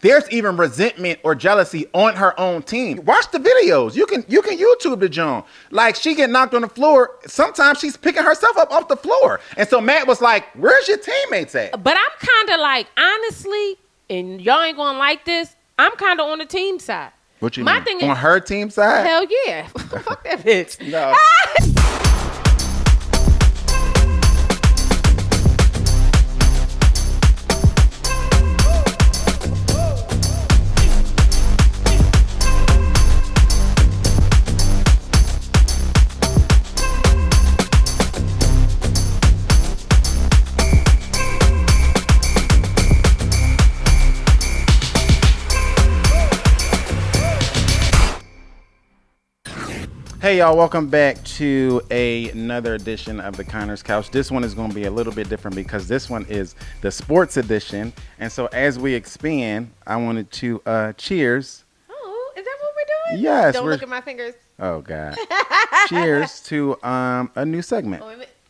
there's even resentment or jealousy on her own team. Watch the videos. You can YouTube the Joan. Like, she get knocked on the floor. Sometimes she's picking herself up off the floor. And so Matt was like, where's your teammates at? But I'm kind of like, honestly, and y'all ain't gonna like this, I'm kind of on the team side. What you mean? Thing is, on her team side? Hell yeah. Fuck that bitch. No. Hey y'all, welcome back to another edition of the Conner's Couch. This one is going to be a little bit different because this one is the sports edition. And so as we expand, I wanted to cheers. Oh, is that what we're doing? Yes. Don't look at my fingers. Oh God. Cheers to a new segment.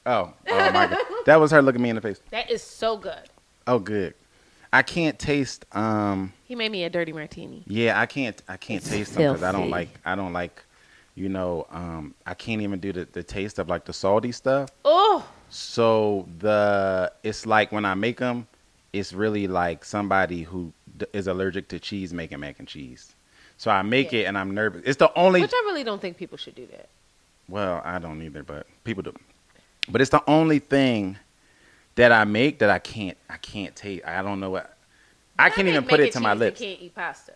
Oh my God. That was her looking me in the face. That is so good. Oh, good. I can't taste He made me a dirty martini. Yeah, I can't taste them because I don't like you know, I can't even do the taste of like the salty stuff. Oh. So it's like when I make them, it's really like somebody who is allergic to cheese making mac and cheese. So I make it and I'm nervous. It's the only. Which I really don't think people should do that. Well, I don't either, but people do. But it's the only thing that I make that I can't taste. I don't know what. I can't even put it to my lips. You can't eat pasta.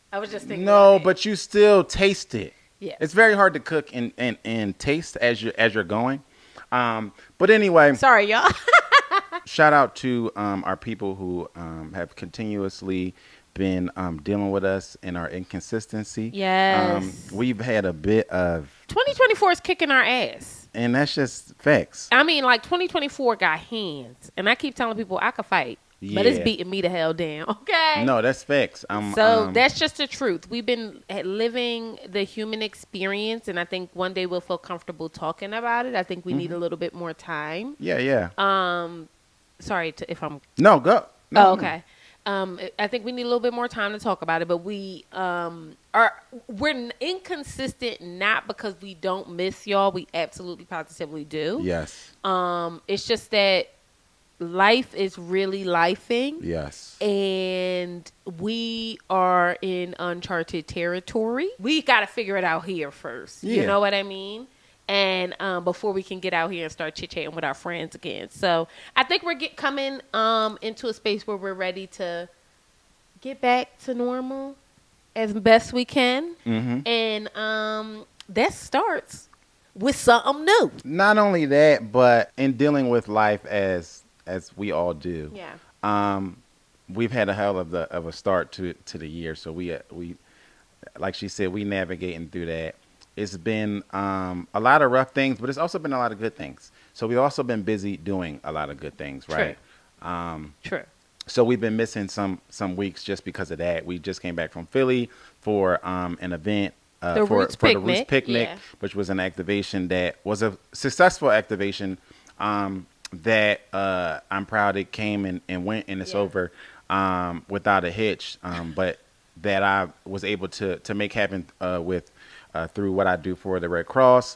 I was just thinking. No, but you still taste it. Yeah. It's very hard to cook and taste as you're going. But anyway. Sorry, y'all. Shout out to our people who have continuously been dealing with us in our inconsistency. Yes. We've had a bit of 2024 is kicking our ass. And that's just facts. I mean, like 2024 got hands. And I keep telling people I could fight. Yeah. But it's beating me the hell down, okay? No, that's facts. So that's just the truth. We've been living the human experience, and I think one day we'll feel comfortable talking about it. I think we need a little bit more time. Yeah. Sorry if I'm... No, go. No, okay. I think we need a little bit more time to talk about it, but we're inconsistent not because we don't miss y'all. We absolutely positively do. Yes. It's just that life is really lifing. Yes. And we are in uncharted territory. We got to figure it out here first. Yeah. You know what I mean? And before we can get out here and start chit-chatting with our friends again. So I think we're coming into a space where we're ready to get back to normal as best we can. Mm-hmm. And that starts with something new. Not only that, but in dealing with life as we all do. Yeah. We've had a hell of a start to the year. So we like she said, we navigating through that. It's been a lot of rough things, but it's also been a lot of good things. So we've also been busy doing a lot of good things, right? True. So we've been missing some weeks just because of that. We just came back from Philly for an event. For the Roots Picnic, which was an activation that was a successful activation. That I'm proud it came and went and it's over without a hitch, but that I was able to make happen with through what I do for the Red Cross.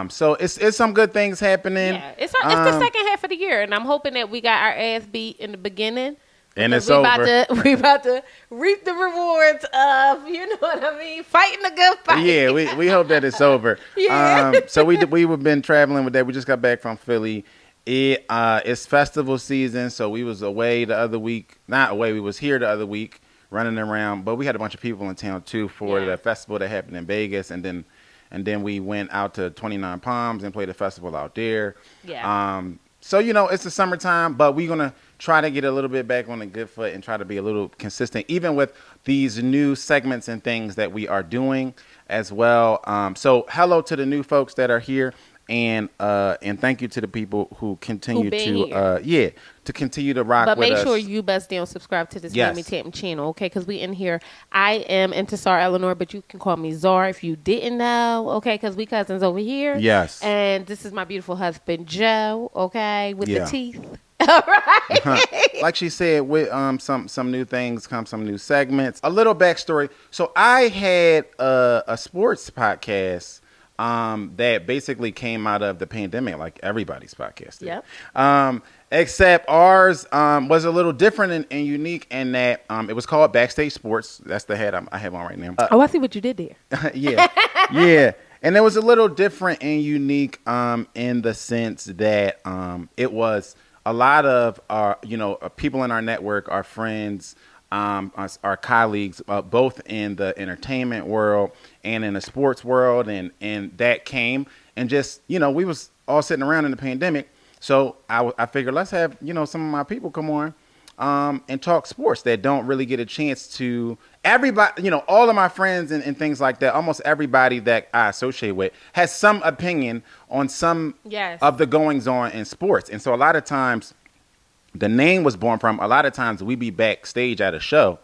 So it's some good things happening. Yeah, it's the second half of the year, and I'm hoping that we got our ass beat in the beginning. And it's over. We about to reap the rewards of, you know what I mean, fighting a good fight. Yeah, we hope that it's over. Yeah. So we've been traveling with that. We just got back from Philly. It's festival season, so we was away the other week. Not away, we was here the other week running around, but we had a bunch of people in town too for the festival that happened in Vegas, and then we went out to 29 Palms and played a festival out there. Yeah. So it's the summertime, but we're gonna try to get a little bit back on the good foot and try to be a little consistent, even with these new segments and things that we are doing as well. So hello to the new folks that are here. And thank you to the people who continue to continue to rock with us. But make sure you best down subscribe to this Mammy Tatum channel, okay? Because we in here. I am Intisar Eleanor, but you can call me Zar if you didn't know, okay? Because we cousins over here. Yes. And this is my beautiful husband Joe, okay, with the teeth. Right. Like she said, with some new things come some new segments. A little backstory. So I had a sports podcast that basically came out of the pandemic, like everybody's podcast did. Yep. Except ours was a little different and unique in that it was called Backstage Sports. That's the head I have on right now. I see what you did there. Yeah. And it was a little different and unique in the sense that it was a lot of our, people in our network, our friends, our colleagues, both in the entertainment world and in the sports world. And that came and just, we was all sitting around in the pandemic. So I figured let's have, some of my people come on and talk sports that don't really get a chance to. Everybody, all of my friends and things like that, almost everybody that I associate with has some opinion on some of the goings on in sports. And so a lot of times the name was born from, a lot of times we be backstage at a show.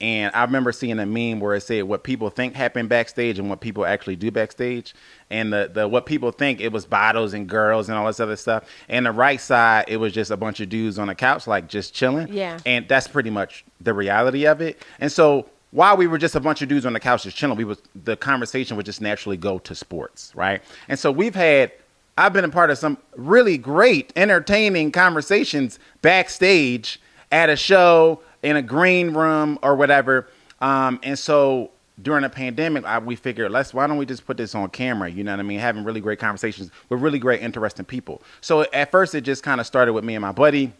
And I remember seeing a meme where it said what people think happened backstage and what people actually do backstage. And the what people think, it was bottles and girls and all this other stuff. And the right side, it was just a bunch of dudes on the couch, like just chilling. Yeah. And that's pretty much the reality of it. And so while we were just a bunch of dudes on the couch just chilling, the conversation would just naturally go to sports, right? And so I've been a part of some really great, entertaining conversations backstage at a show, in a green room or whatever. And so during the pandemic, we figured, why don't we just put this on camera? You know what I mean? Having really great conversations with really great, interesting people. So at first it just kind of started with me and my buddy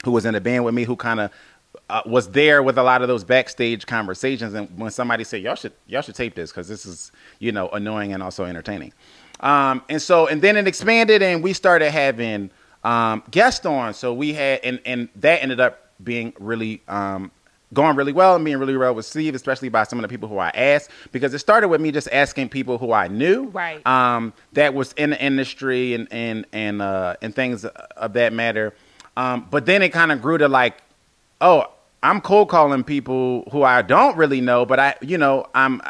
who was in the band with me, who kind of was there with a lot of those backstage conversations. And when somebody said, y'all should tape this because this is, annoying and also entertaining. And then it expanded and we started having guests on. So we had, and that ended up being really going really well and being really well received, especially by some of the people who I asked, because it started with me just asking people who I knew, right, that was in the industry and things of that matter. But then it kind of grew to I'm cold calling people who I don't really know, but I'm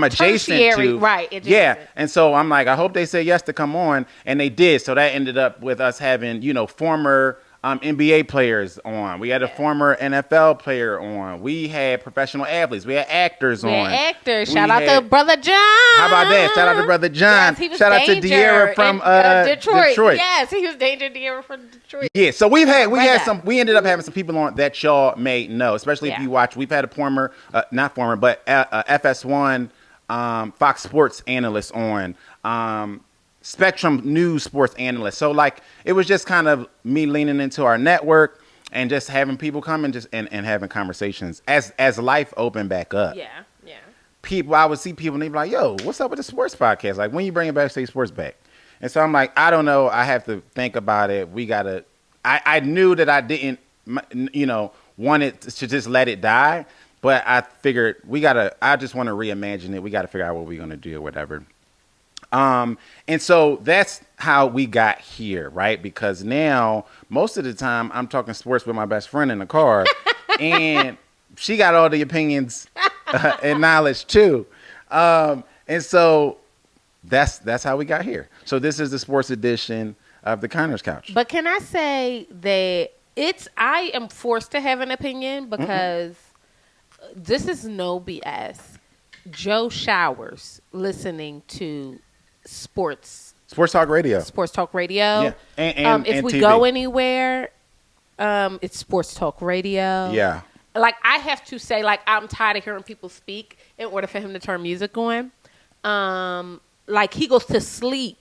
adjacent to, right? Adjacent. Yeah, and so I'm like, I hope they say yes to come on, and they did. So that ended up with us having former NBA players on. We had a former NFL player on. We had professional athletes. We had actors on. Shout out to Brother John. How about that? Shout out to Brother John. Yes, shout out to De'Ara from Detroit. Yes, he was Danger De'Ara from Detroit. Yeah, so we ended up having some people on that y'all may know, especially if you watch. We've had a FS1 Fox Sports analyst on. Spectrum News sports analyst. So it was just kind of me leaning into our network and just having people come and having conversations as life opened back up. Yeah. I would see people and they'd be like, yo, what's up with the sports podcast? Like, when you bringing Backstage Sports back? And so I'm like, I don't know. I have to think about it. I knew that I didn't, want it to just let it die, but I figured I just want to reimagine it. We got to figure out what we're going to do or whatever. And so that's how we got here, right? Because now most of the time I'm talking sports with my best friend in the car and she got all the opinions and knowledge too. And so that's how we got here. So this is the sports edition of the Conner's Couch. But can I say that I am forced to have an opinion because this is no BS. Joe showers listening to Sports Talk Radio. Yeah. And if we TV. go anywhere, it's Sports Talk Radio. Yeah. I have to say, I'm tired of hearing people speak in order for him to turn music on. He goes to sleep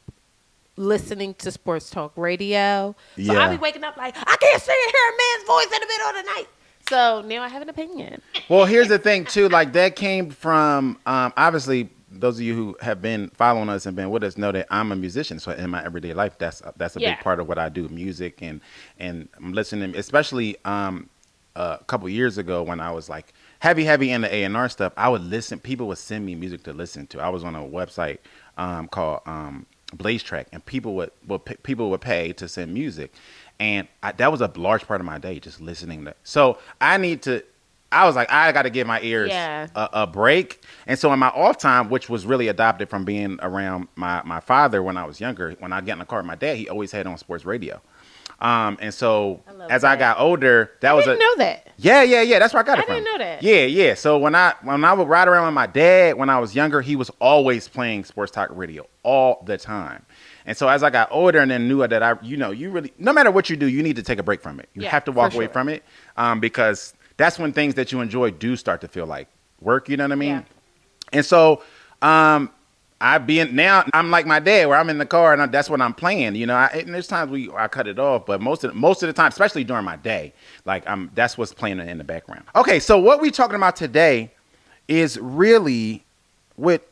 listening to Sports Talk Radio. So I'll be waking up I can't stand hearing a man's voice in the middle of the night. So now I have an opinion. Well, here's the thing too. That came from obviously. Those of you who have been following us and been with us know that I'm a musician. So in my everyday life, that's a big part of what I do, music and I'm listening, especially a couple years ago when I was heavy into A&R stuff. I would listen. People would send me music to listen to. I was on a website called Blaze Track, and people would pay to send music, and that was a large part of my day, just listening to. So I was like, I got to give my ears a break. And so in my off time, which was really adopted from being around my father when I was younger, when I get in the car with my dad, he always had on sports radio. And so as I got older, I didn't know that. Yeah. That's where I got it from. I didn't know that. Yeah. So when I would ride around with my dad when I was younger, he was always playing sports talk radio all the time. And so as I got older and then knew that you really, no matter what you do, you need to take a break from it. You have to walk away from it, because that's when things that you enjoy do start to feel like work. You know what I mean? Yeah. And so, now I'm like my dad, where I'm in the car and that's what I'm playing. You know, and there's times I cut it off, but most of the time, especially during my day, like that's what's playing in the background. Okay, so what we're talking about today is really what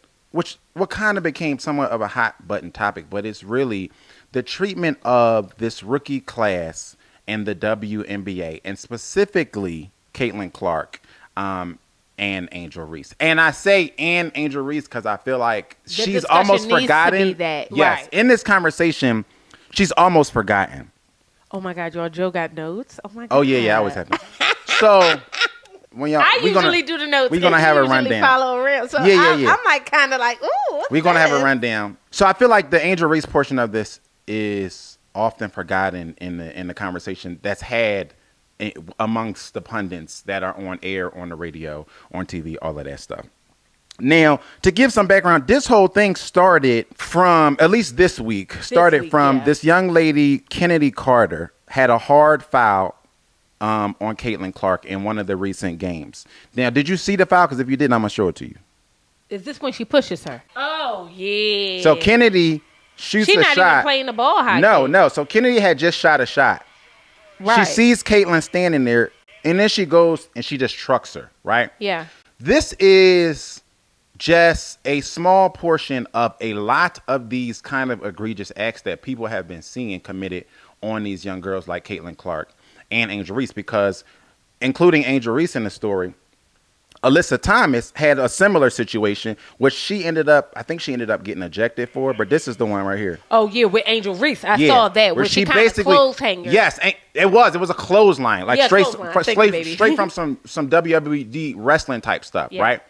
kind of became somewhat of a hot button topic, but it's really the treatment of this rookie class in the WNBA, and specifically Caitlin Clark, and Angel Reese. And I say Angel Reese because I feel like she's almost forgotten. Yes, right. In this conversation, she's almost forgotten. Oh my God, Joe got notes? Oh my God. Oh yeah, I always have notes. So when y'all, I usually do the notes. We're gonna have a rundown. Follow around. So I'm like kind of like, ooh. We're gonna have a rundown. So I feel like the Angel Reese portion of this is often forgotten in the conversation that's had amongst the pundits that are on air, on the radio, on TV, all of that stuff. Now, to give some background, this whole thing started from, at least this week, this young lady, Kennedy Carter, had a hard foul on Caitlin Clark in one of the recent games. Now, did you see the foul? Because if you didn't, I'm going to show it to you. Is this when she pushes her? Oh, yeah. So Kennedy shoots a shot. She's not even playing the ball hockey. No. So Kennedy had just shot a shot. Right. She sees Caitlin standing there, and then she goes and she just trucks her, right? Yeah. This is just a small portion of a lot of these kind of egregious acts that people have been seeing committed on these young girls like Caitlin Clark and Angel Reese, because including Angel Reese in the story, Alyssa Thomas had a similar situation, which I think she ended up getting ejected for, but this is the one right here. Oh, yeah, with Angel Reese. I saw that. Where she kind of clothes hanger. Yes, it was a clothesline, like straight from some WWE wrestling type stuff, right?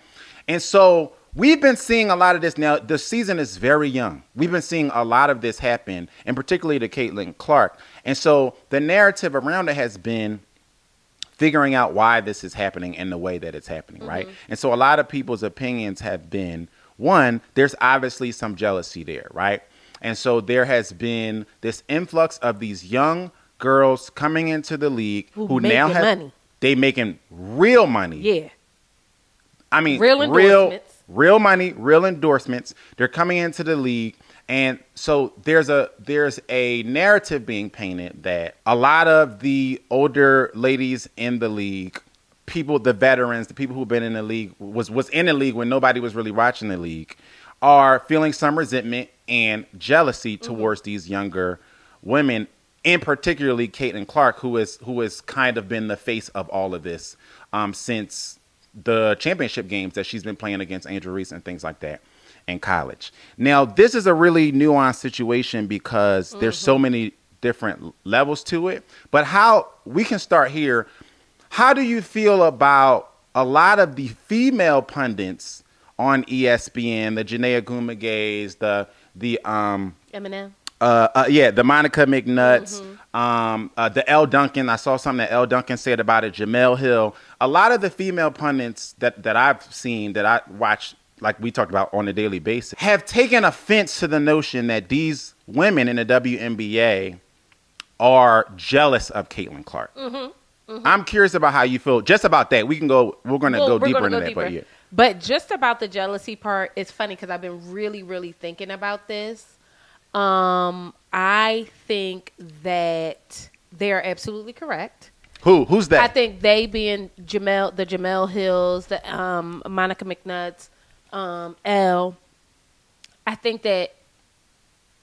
And so we've been seeing a lot of this now. The season is very young. We've been seeing a lot of this happen, and particularly to Caitlin Clark. And so the narrative around it has been figuring out why this is happening in the way that it's happening, right? And so a lot of people's opinions have been, one, there's obviously some jealousy there, right? And so there has been this influx of these young girls coming into the league who now have money. They making real money. Yeah. I mean, real money, real endorsements. They're coming into the league. And so there's a narrative being painted that a lot of the older ladies in the league, the veterans, the people who've been in the league, was in the league when nobody was really watching the league, are feeling some resentment and jealousy towards these younger women, and particularly Caitlin Clark, who has kind of been the face of all of this since the championship games that she's been playing against Angel Reese and things like that in college. Now, this is a really nuanced situation because there's so many different levels to it. But we can start here. How do you feel about a lot of the female pundits on ESPN, the Janaea Gumagays, the Eminem? The Monica McNutts, the Elle Duncan. I saw something that Elle Duncan said about it. Jamel Hill. A lot of the female pundits that I've seen, that I watch, like we talked about on a daily basis, have taken offense to the notion that these women in the WNBA are jealous of Caitlin Clark. I'm curious about how you feel just about that. We're going to go deeper into that. But just about the jealousy part, it's funny because I've been really, really thinking about this. I think that they're absolutely correct. Who's that? I think they being the Jamel Hills, the Monica McNutts, Elle. I think that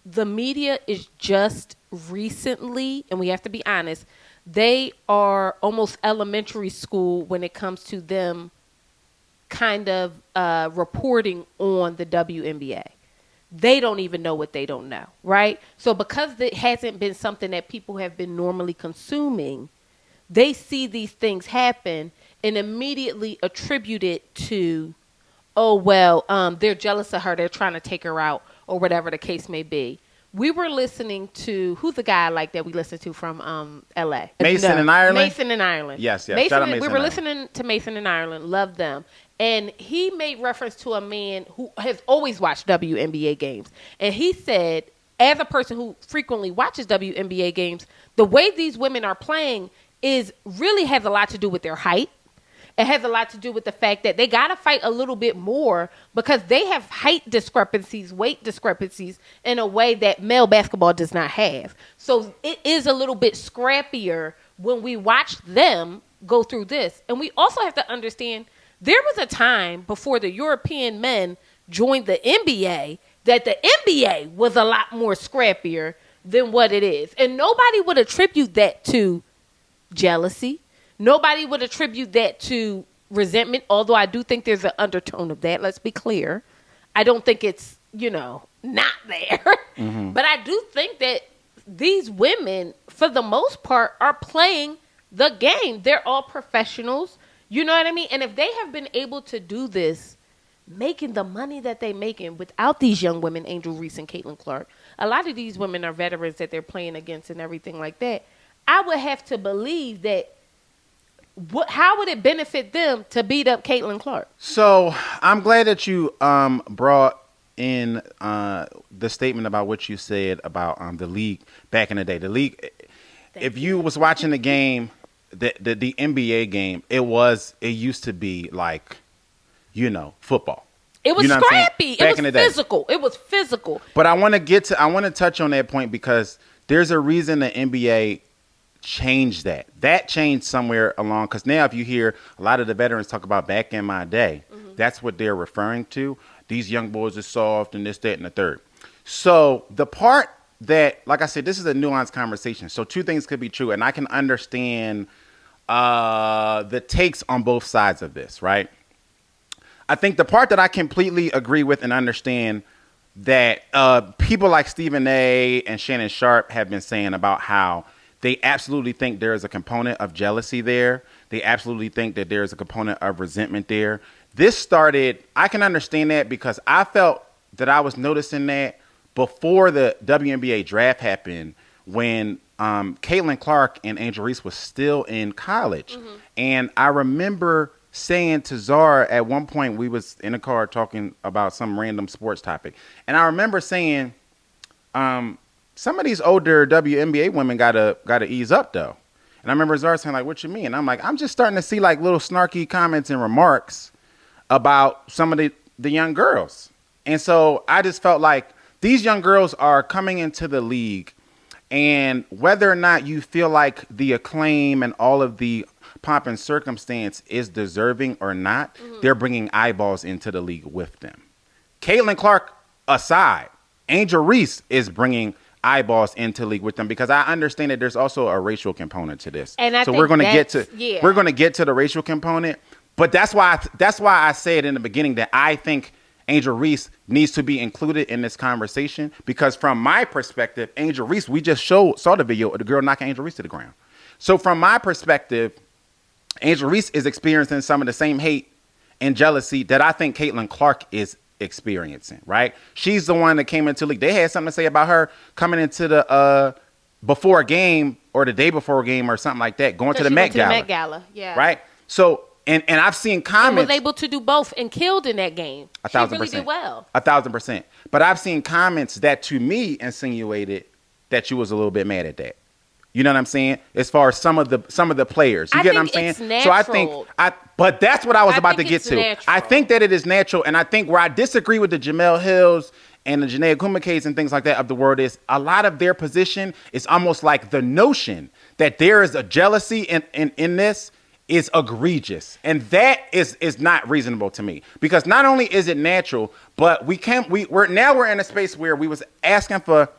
the media is just recently, and we have to be honest, they are almost elementary school when it comes to them kind of reporting on the WNBA. They don't even know what they don't know, right? So because it hasn't been something that people have been normally consuming, they see these things happen and immediately attribute it to, they're jealous of her, they're trying to take her out, or whatever the case may be. we were listening to, who's the guy like that we listened to from L.A.? Mason in Ireland? Mason in Ireland. Yes. Mason, Shout out Mason we were listening to Mason in Ireland. Love them. And he made reference to a man who has always watched WNBA games. And he said, as a person who frequently watches WNBA games, the way these women are playing really has a lot to do with their height. It has a lot to do with the fact that they got to fight a little bit more because they have height discrepancies, weight discrepancies in a way that male basketball does not have. So it is a little bit scrappier when we watch them go through this. And we also have to understand there was a time before the European men joined the NBA that the NBA was a lot more scrappier than what it is. And nobody would attribute that to jealousy. Nobody would attribute that to resentment, although I do think there's an undertone of that. Let's be clear. I don't think it's, not there. Mm-hmm. But I do think that these women, for the most part, are playing the game. They're all professionals. You know what I mean? And if they have been able to do this, making the money that they're making without these young women, Angel Reese and Caitlin Clark, a lot of these women are veterans that they're playing against and everything like that. I would have to believe that how would it benefit them to beat up Caitlin Clark? So I'm glad that you brought in the statement about what you said about the league back in the day. The league, if you was watching the game, the NBA game, it used to be like, football. It was scrappy. It was physical. It was physical. But I want to touch on that point because there's a reason the NBA changed that. That changed somewhere along, because now if you hear a lot of the veterans talk about back in my day, that's what they're referring to. These young boys are soft and this, that, and the third. So the part that, like I said, this is a nuanced conversation. So two things could be true, and I can understand the takes on both sides of this, right? I think the part that I completely agree with and understand that people like Stephen A. and Shannon Sharp have been saying about how they absolutely think there is a component of jealousy there. They absolutely think that there is a component of resentment there. This started, I can understand that because I felt that I was noticing that before the WNBA draft happened when Caitlin Clark and Angel Reese was still in college. Mm-hmm. And I remember saying to Zar at one point, we was in a car talking about some random sports topic. And I remember saying, some of these older WNBA women gotta ease up though. And I remember Zara saying like, "What you mean?" And I'm like, "I'm just starting to see like little snarky comments and remarks about some of the young girls." And so I just felt like these young girls are coming into the league, and whether or not you feel like the acclaim and all of the pomp and circumstance is deserving or not, they're bringing eyeballs into the league with them. Caitlin Clark aside, Angel Reese is bringing eyeballs into league with them because I understand that there's also a racial component to this. And so we're going to get to the racial component, but that's why I said in the beginning that I think Angel Reese needs to be included in this conversation because from my perspective, Angel Reese, we just saw the video of the girl knocking Angel Reese to the ground. So from my perspective, Angel Reese is experiencing some of the same hate and jealousy that I think Caitlin Clark is experiencing, right? She's the one that came into the league. They had something to say about her coming into the before a game or the day before a game or something like that, going to the Met Gala. Met Gala, yeah. Right? So, and I've seen comments. And was able to do both and killed in that game. 1,000%. She really did well. 1,000%. But I've seen comments that to me insinuated that you was a little bit mad at that. You know what I'm saying? As far as some of the players, you get what I'm saying? It's natural. So but that's what I was about to get to. Natural. I think that it is natural, and I think where I disagree with the Jamel Hills and the Janae Kumakays and things like that of the world is a lot of their position is almost like the notion that there is a jealousy in this is egregious, and that is not reasonable to me because not only is it natural, but we're in a space where we was asking for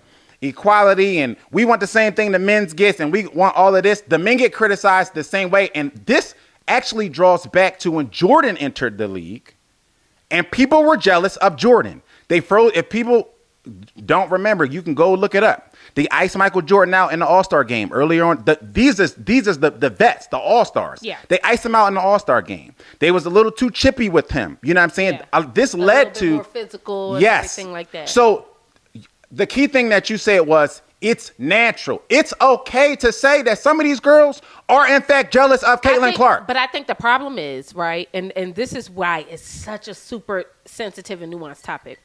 equality and we want the same thing the men's gets and we want all of this. The men get criticized the same way, and this actually draws back to when Jordan entered the league and people were jealous of Jordan. If people don't remember, you can go look it up. They iced Michael Jordan out in the All-Star game earlier on. These is the vets, the All-Stars. Yeah. They iced him out in the All-Star game. They was a little too chippy with him. You know what I'm saying? Yeah. This led to more physical and everything like that. So the key thing that you said was, it's natural. It's okay to say that some of these girls are in fact jealous of Caitlin Clark. But I think the problem is, right, and this is why it's such a super sensitive and nuanced topic.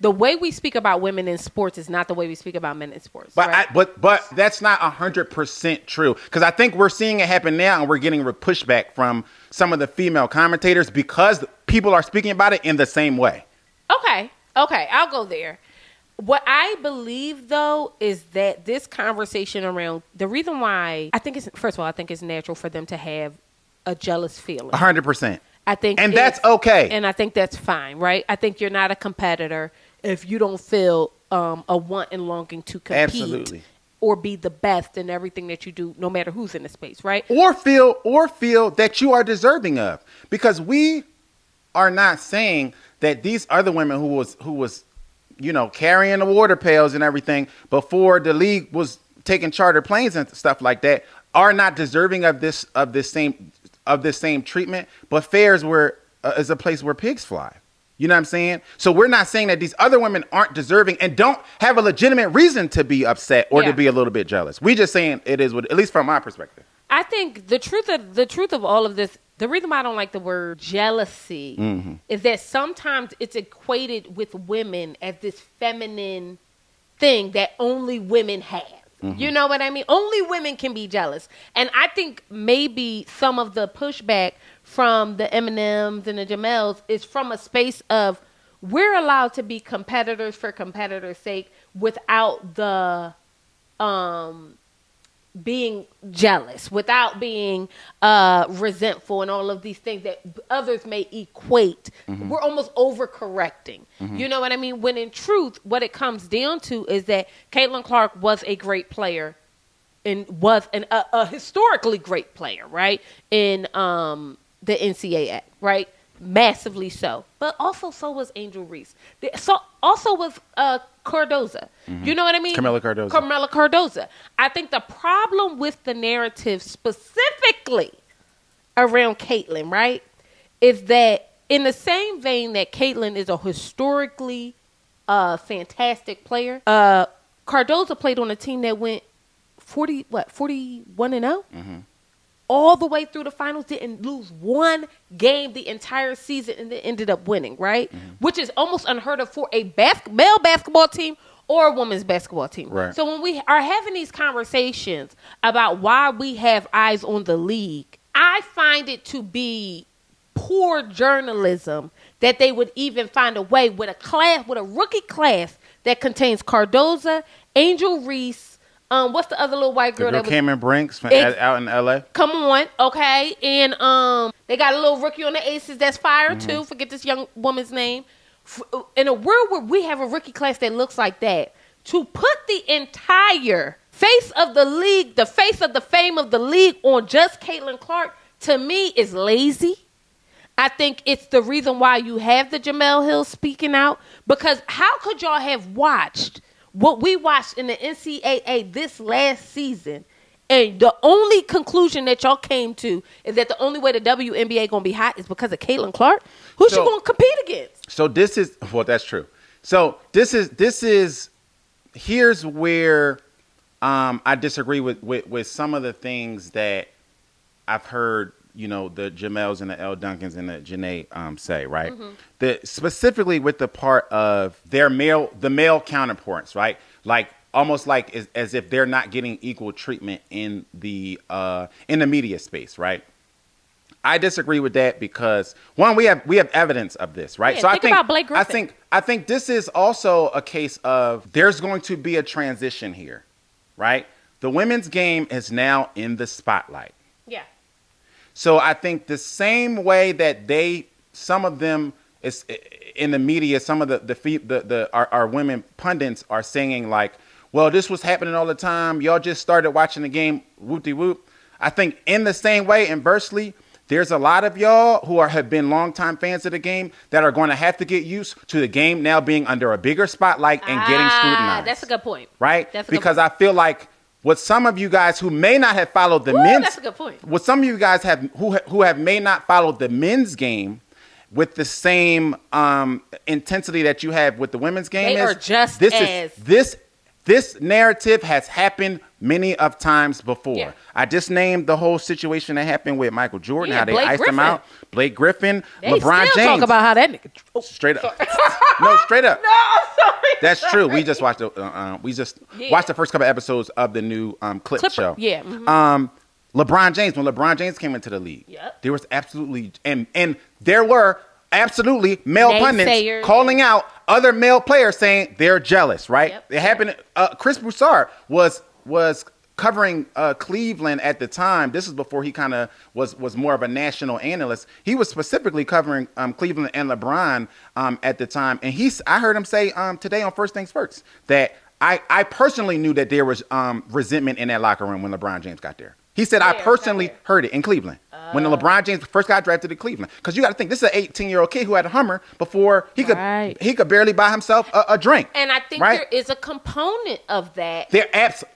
The way we speak about women in sports is not the way we speak about men in sports. But right? but that's not 100% true, because I think we're seeing it happen now, and we're getting pushback from some of the female commentators because people are speaking about it in the same way. Okay, I'll go there. What I believe, though, is that this conversation around the reason why I think it's natural for them to have a jealous feeling. 100%. I think, and that's okay. And I think that's fine, right? I think you're not a competitor if you don't feel a want and longing to compete. Absolutely. Or be the best in everything that you do, no matter who's in the space, right? Or feel that you are deserving of, because we are not saying that these other women who was carrying the water pails and everything before the league was taking charter planes and stuff like that are not deserving of this same treatment. But fairs is a place where pigs fly. You know what I'm saying? So we're not saying that these other women aren't deserving and don't have a legitimate reason to be upset or to be a little bit jealous. We just saying it is what, at least from my perspective. I think the truth of all of this, the reason why I don't like the word jealousy is that sometimes it's equated with women as this feminine thing that only women have. Mm-hmm. You know what I mean? Only women can be jealous. And I think maybe some of the pushback from the Eminems and the Jamels is from a space of we're allowed to be competitors for competitors' sake without the being jealous, without being resentful and all of these things that others may equate. Mm-hmm. We're almost overcorrecting. Mm-hmm. You know what I mean? When in truth, what it comes down to is that Caitlin Clark was a great player and was a historically great player, right? In the NCAA, right? Massively so. But also so was Angel Reese. So also was Cardoza. Mm-hmm. You know what I mean? Carmela Cardoza. I think the problem with the narrative specifically around Caitlin, right, is that in the same vein that Caitlin is a historically fantastic player, Cardoza played on a team that went 41-0? Mm-hmm. All the way through the finals, didn't lose one game the entire season, and then ended up winning, right? Mm-hmm. Which is almost unheard of for a male basketball team or a women's basketball team. Right. So when we are having these conversations about why we have eyes on the league, I find it to be poor journalism that they would even find a way with a rookie class that contains Cardoza, Angel Reese, what's the other little white girl that was Cameron Brinks out in LA? Come on, okay. And they got a little rookie on the Aces that's fire too. Forget this young woman's name. In a world where we have a rookie class that looks like that, to put the entire face of the league, the face of the fame of the league on just Caitlin Clark, to me is lazy. I think it's the reason why you have the Jamel Hill speaking out, because how could y'all have watched what we watched in the NCAA this last season, and the only conclusion that y'all came to is that the only way the WNBA going to be hot is because of Caitlin Clark? Who's she going to compete against? So this is, well, that's true. So this is here's where I disagree with some of the things that I've heard, the Jamels and the L. Duncans and the Janae say, right? Mm-hmm. Specifically with the part of the male counterparts, right? Like almost like as if they're not getting equal treatment in the media space, right? I disagree with that because one, we have evidence of this, right? Yeah, so think about Blake Griffin. I think this is also a case of there's going to be a transition here, right? The women's game is now in the spotlight. Yeah. So I think the same way that some of them is in the media, some of our women pundits are saying like, well, this was happening all the time. Y'all just started watching the game, whoop-de-whoop. I think in the same way, inversely, there's a lot of y'all who have been longtime fans of the game that are going to have to get used to the game now being under a bigger spotlight and getting scrutinized. That's a good point. Right? Because I feel like what some of you guys who may not have followed the men's, that's a good point. What some of you guys have who may not followed the men's game with the same intensity that you have with the women's game. They are just this narrative has happened many of times before. Yeah. I just named the whole situation that happened with Michael Jordan, how they iced him out. Blake Griffin, LeBron James. Talk about how that nigga. Straight up. No, straight up. No, I'm sorry. That's true. We just watched watched the first couple episodes of the new Clipper show. Yeah. Mm-hmm. LeBron James, when LeBron James came into the league, there was absolutely and there were absolutely male pundits calling out other male players saying they're jealous, right? It happened. Chris Broussard was covering Cleveland at the time. This is before he kind of was more of a national analyst. He was specifically covering Cleveland and LeBron at the time. And I heard him say today on First Things First that I personally knew that there was resentment in that locker room when LeBron James got there. He said, I personally heard it in Cleveland when LeBron James first got drafted to Cleveland. Because you got to think, this is an 18-year-old kid who had a Hummer before he could barely buy himself a drink. And I think there is a component of that. There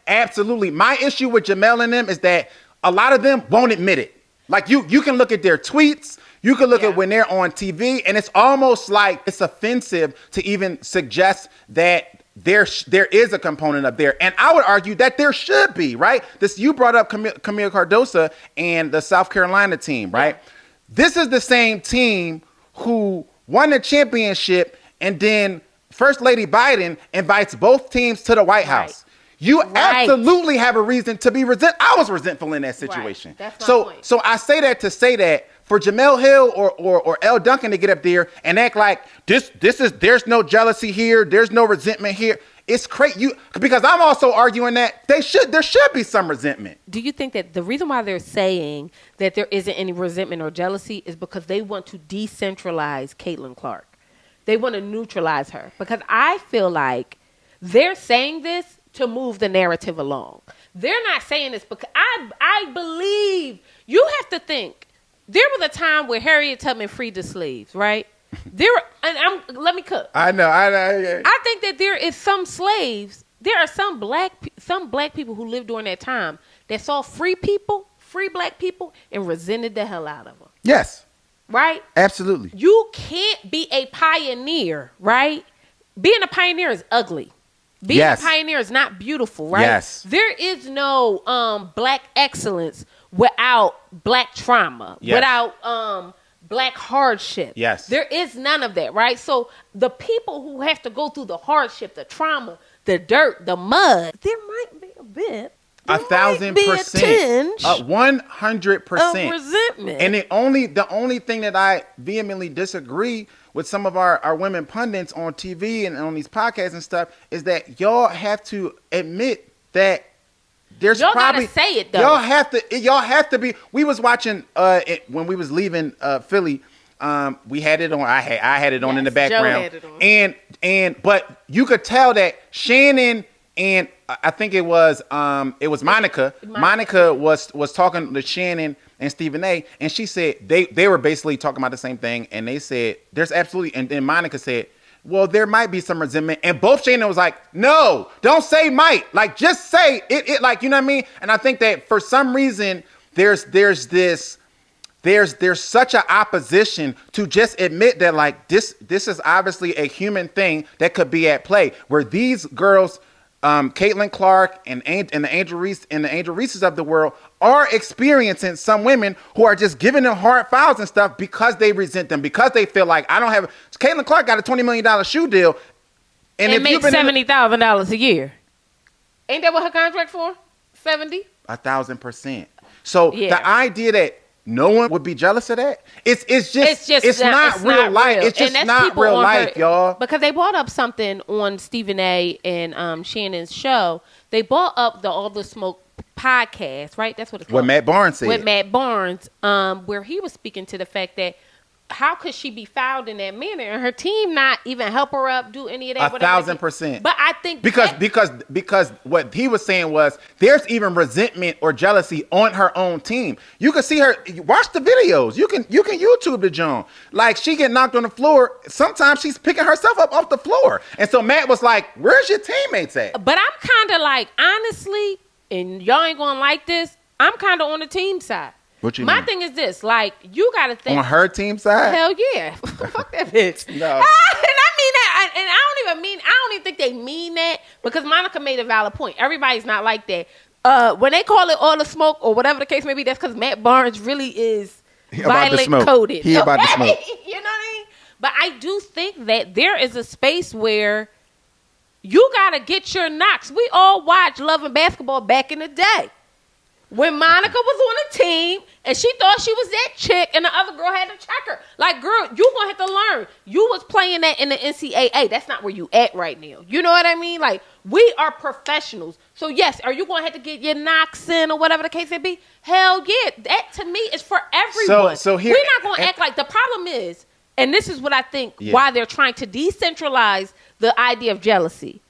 absolutely. My issue with Jamel and them is that a lot of them won't admit it. Like you can look at their tweets. You can look at when they're on TV, and it's almost like it's offensive to even suggest that there is a component up there. And I would argue that there should be, right? You brought up Camille Cardoso and the South Carolina team, right? Yeah. This is the same team who won the championship, and then First Lady Biden invites both teams to the White House. You absolutely have a reason to be resentful. I was resentful in that situation. That's my point. So I say that to say that for Jamel Hill or L. Duncan to get up there and act like there's no jealousy here, there's no resentment here. It's crazy. Because I'm also arguing that there should be some resentment. Do you think that the reason why they're saying that there isn't any resentment or jealousy is because they want to decentralize Caitlin Clark? They want to neutralize her. Because I feel like they're saying this to move the narrative along. They're not saying this because I believe you have to think. There was a time where Harriet Tubman freed the slaves, right? Let me cook. I know. I think that there is some slaves. There are some black people who lived during that time that saw free black people, and resented the hell out of them. Yes. Right? Absolutely. You can't be a pioneer, right? Being a pioneer is ugly. Being a pioneer is not beautiful, right? Yes. There is no black excellence without black trauma, without black hardship. Yes. There is none of that, right? So the people who have to go through the hardship, the trauma, the dirt, the mud, there might be a bit. 1,000%. 100%. Of resentment. And the only thing that I vehemently disagree with some of our women pundits on TV and on these podcasts and stuff is that y'all have to admit that there's y'all probably gotta say it though. Y'all have to be. We was watching when we was leaving Philly. We had it on. I had it on in the background. Joe had it on. But you could tell that Shannon and I think it was Monica. Monica was talking to Shannon and Stephen A. And she said they were basically talking about the same thing. And they said there's absolutely. And then Monica said, well, there might be some resentment. And both Shannon was like, no, don't say might. Like, just say it. Like, you know what I mean? And I think that for some reason there's such an opposition to just admit that like this is obviously a human thing that could be at play where these girls. Caitlin Clark and the Angel Reeses of the world are experiencing some women who are just giving them hard fouls and stuff because they resent them, because they feel like I don't have. Caitlin Clark got a $20 million shoe deal, and it makes $70,000 a year. Ain't that what her contract for? 70? 1,000%. So the idea that no one would be jealous of that. It's not real life. It's just not real life, y'all. Because they brought up something on Stephen A. and Shannon's show. They brought up the All the Smoke podcast, right? That's what it's called. What Matt Barnes said. With Matt Barnes, where he was speaking to the fact that how could she be fouled in that manner and her team not even help her up, do any of that? 1,000%. But I think because what he was saying was there's even resentment or jealousy on her own team. You can see her. Watch the videos. You can YouTube the Joan. Like she get knocked on the floor. Sometimes she's picking herself up off the floor. And so Matt was like, "Where's your teammates at?" But I'm kind of like honestly, and y'all ain't gonna like this. I'm kind of on the team side. What you My mean? thing is this, like, you got to think. On her team side? Hell yeah. Fuck that bitch. No. And I mean that, and I don't even think they mean that, because Monica made a valid point. Everybody's not like that. When they call it all the smoke or whatever the case may be, that's because Matt Barnes really is violent coded. He about to smoke. You know what I mean? But I do think that there is a space where you got to get your knocks. We all watched Love and Basketball back in the day, when Monica was on a team and she thought she was that chick and the other girl had to check her. Like, girl, you going to have to learn. You was playing that in the NCAA. That's not where you at right now. You know what I mean? Like, we are professionals. So, yes, are you going to have to get your knocks in or whatever the case may be? Hell yeah. That, to me, is for everyone. So here, we're not going to act like, the problem is, and this is what I think why they're trying to decentralize the idea of jealousy.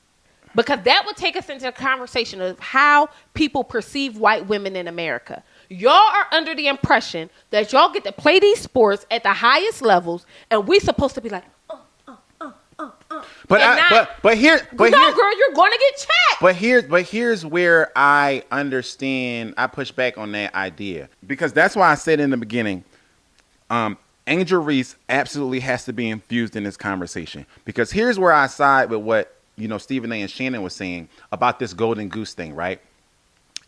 Because that would take us into a conversation of how people perceive white women in America. Y'all are under the impression that y'all get to play these sports at the highest levels, and we supposed to be like, But here, girl, you're going to get checked. But here's where I understand. I push back on that idea, because that's why I said in the beginning, Angel Reese absolutely has to be infused in this conversation. Because here's where I side with what Stephen A. and Shannon was saying about this golden goose thing, right?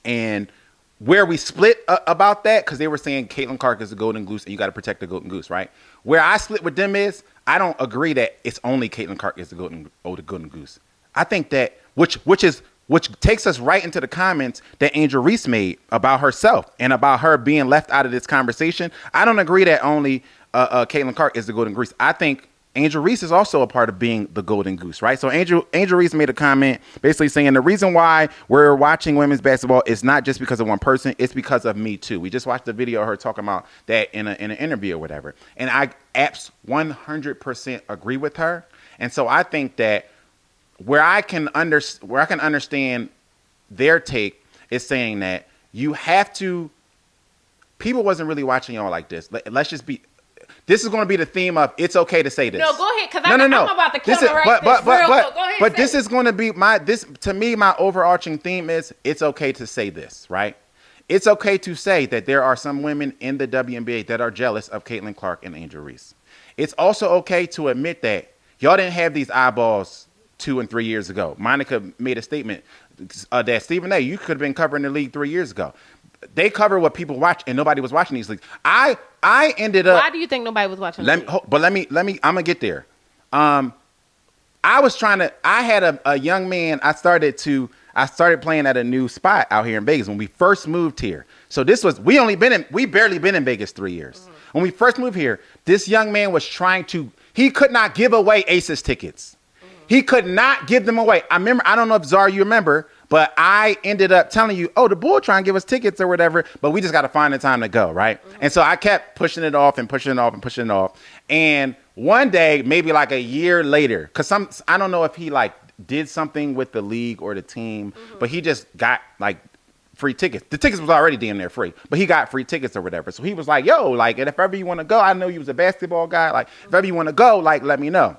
And where we split about that, because they were saying Caitlin Clark is the golden goose and you got to protect the golden goose, right? Where I split with them is, I don't agree that it's only Caitlin Clark is the golden goose. I think that, which takes us right into the comments that Angel Reese made about herself and about her being left out of this conversation. I don't agree that only Caitlin Clark is the golden goose. I think Angel Reese is also a part of being the golden goose, right? So Angel Reese made a comment basically saying the reason why we're watching women's basketball is not just because of one person, it's because of me too. We just watched a video of her talking about that in an interview or whatever. And I 100% agree with her. And so I think that where I can understand their take is saying that you have to, people wasn't really watching y'all like this. Let's just be, this is going to be the theme of it's okay to say this. No, go ahead, because I'm about to counterwrite this. Go ahead, but this is going to be my overarching theme is it's okay to say this, right? It's okay to say that there are some women in the WNBA that are jealous of Caitlin Clark and Angel Reese. It's also okay to admit that y'all didn't have these eyeballs 2 and 3 years ago. Monica made a statement that Stephen A., you could have been covering the league 3 years ago. They cover what people watch, and nobody was watching these leagues. I ended up. Why do you think nobody was watching? Let me. I'm gonna get there. I had a young man. I started playing at a new spot out here in Vegas when we first moved here. So we barely been in Vegas 3 years. Mm-hmm. When we first moved here, this young man was he could not give away Aces tickets. Mm-hmm. He could not give them away. I don't know if Zar, you remember, but I ended up telling you, the Bull trying to give us tickets or whatever, but we just got to find the time to go, right? Mm-hmm. And so I kept pushing it off and pushing it off and pushing it off. And one day, maybe like a year later, because I don't know if he like did something with the league or the team, mm-hmm. but he just got like free tickets. The tickets was already damn near free, but he got free tickets or whatever. So he was like, yo, like, and if ever you want to go, I know you was a basketball guy. Like, if ever you want to go, like, let me know.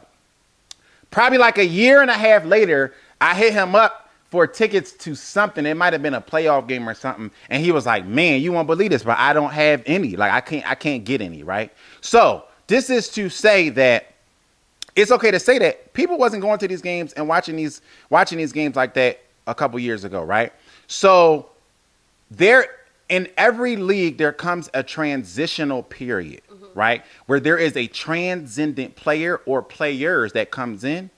Probably like a year and a half later, I hit him up for tickets to something. It might have been a playoff game or something. And he was like, man, you won't believe this, but I don't have any. Like, I can't get any, right? So this is to say that it's okay to say that people wasn't going to these games and watching these games like that a couple years ago, right? So in every league, there comes a transitional period, mm-hmm. right? Where there is a transcendent player or players that comes in,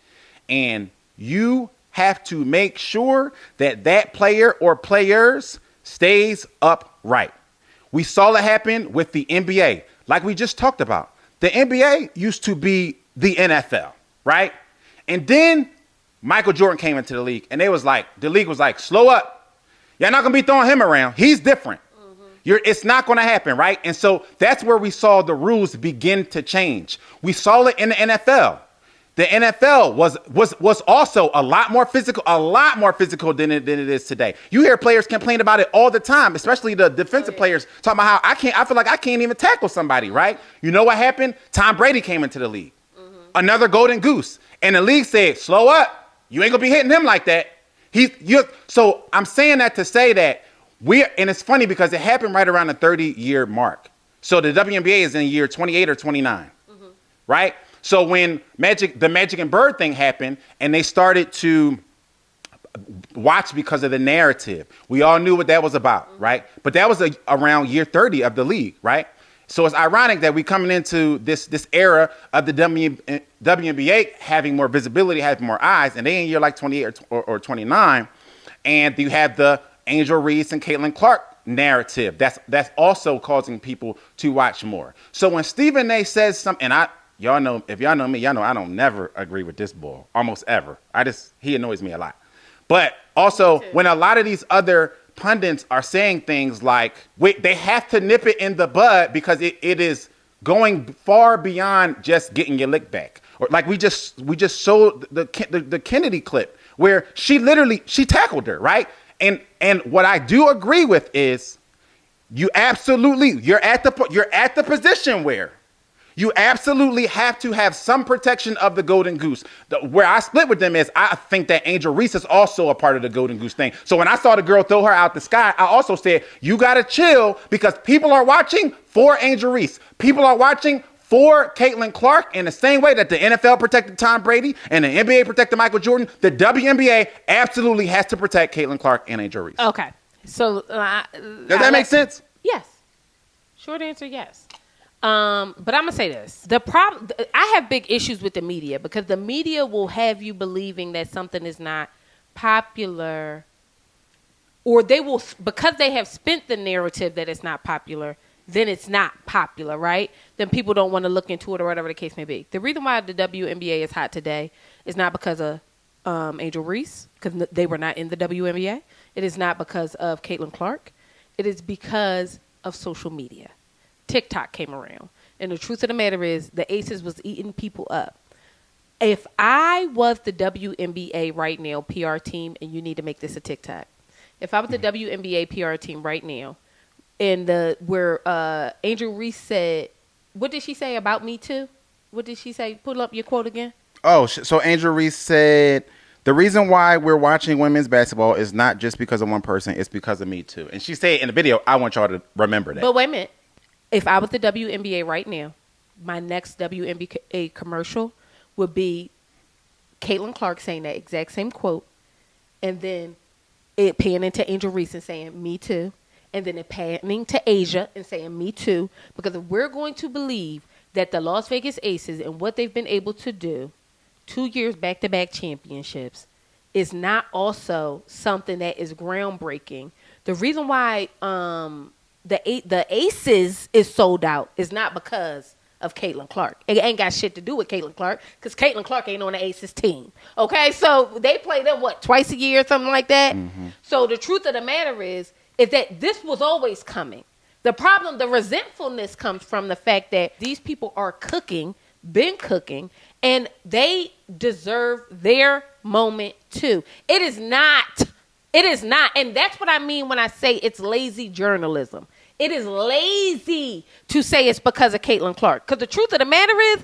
and you have to make sure that player or players stays upright. We saw it happen with the NBA, like we just talked about. The NBA used to be the NFL, right? And then Michael Jordan came into the league, and the league was like, slow up. You're not going to be throwing him around. He's different. Mm-hmm. It's not going to happen, right? And so that's where we saw the rules begin to change. We saw it in the NFL. The NFL was also a lot more physical than it is today. You hear players complain about it all the time, especially the defensive players talking about how I feel like I can't even tackle somebody, right? You know what happened? Tom Brady came into the league. Mm-hmm. Another golden goose. And the league said, slow up. You ain't gonna be hitting him like that. So I'm saying that to say that And it's funny because it happened right around the 30-year mark. So the WNBA is in year 28 or 29, right? So when the Magic and Bird thing happened and they started to watch because of the narrative, we all knew what that was about, right? But that was around year 30 of the league, right? So it's ironic that we're coming into this era of the WNBA having more visibility, having more eyes, and they in year like 28 or 29, and you have the Angel Reese and Caitlin Clark narrative. That's also causing people to watch more. So when Stephen A says something, and y'all know, if y'all know me, y'all know I don't never agree with this boy, almost ever. He annoys me a lot. But also when a lot of these other pundits are saying things like, wait, they have to nip it in the bud because it is going far beyond just getting your lick back. Or like we just showed the Kennedy clip where she tackled her, right? And what I do agree with is you're at the position where you absolutely have to have some protection of the Golden Goose. Where I split with them is I think that Angel Reese is also a part of the Golden Goose thing. So when I saw the girl throw her out the sky, I also said, you got to chill because people are watching for Angel Reese. People are watching for Caitlin Clark in the same way that the NFL protected Tom Brady and the NBA protected Michael Jordan. The WNBA absolutely has to protect Caitlin Clark and Angel Reese. Okay. So does that make sense? Yes. Short answer, yes. But I'm gonna say this: I have big issues with the media because the media will have you believing that something is not popular, or because they have spent the narrative that it's not popular, then it's not popular, right? Then people don't want to look into it or whatever the case may be. The reason why the WNBA is hot today is not because of Angel Reese, because they were not in the WNBA. It is not because of Caitlin Clark. It is because of social media. TikTok came around. And the truth of the matter is the Aces was eating people up. If I was the WNBA right now PR team, and you need to make this a TikTok. If I was the WNBA PR team right now, and where Angel Reese said, what did she say about Me Too? What did she say? Pull up your quote again. Oh, so Angel Reese said, the reason why we're watching women's basketball is not just because of one person, it's because of Me Too. And she said in the video, I want y'all to remember that. But wait a minute. If I was the WNBA right now, my next WNBA commercial would be Caitlin Clark saying that exact same quote, and then it panning to Angel Reese and saying, Me Too, and then it panning to Asia and saying, Me Too, because if we're going to believe that the Las Vegas Aces and what they've been able to do, 2 years back-to-back championships, is not also something that is groundbreaking. The reason why the Aces is sold out is not because of Caitlin Clark. It ain't got shit to do with Caitlin Clark because Caitlin Clark ain't on the Aces team. Okay, so they play them, twice a year or something like that? Mm-hmm. So the truth of the matter is that this was always coming. The problem, the resentfulness comes from the fact that these people are been cooking, and they deserve their moment too. It is not. And that's what I mean when I say it's lazy journalism. It is lazy to say it's because of Caitlin Clark. Because the truth of the matter is,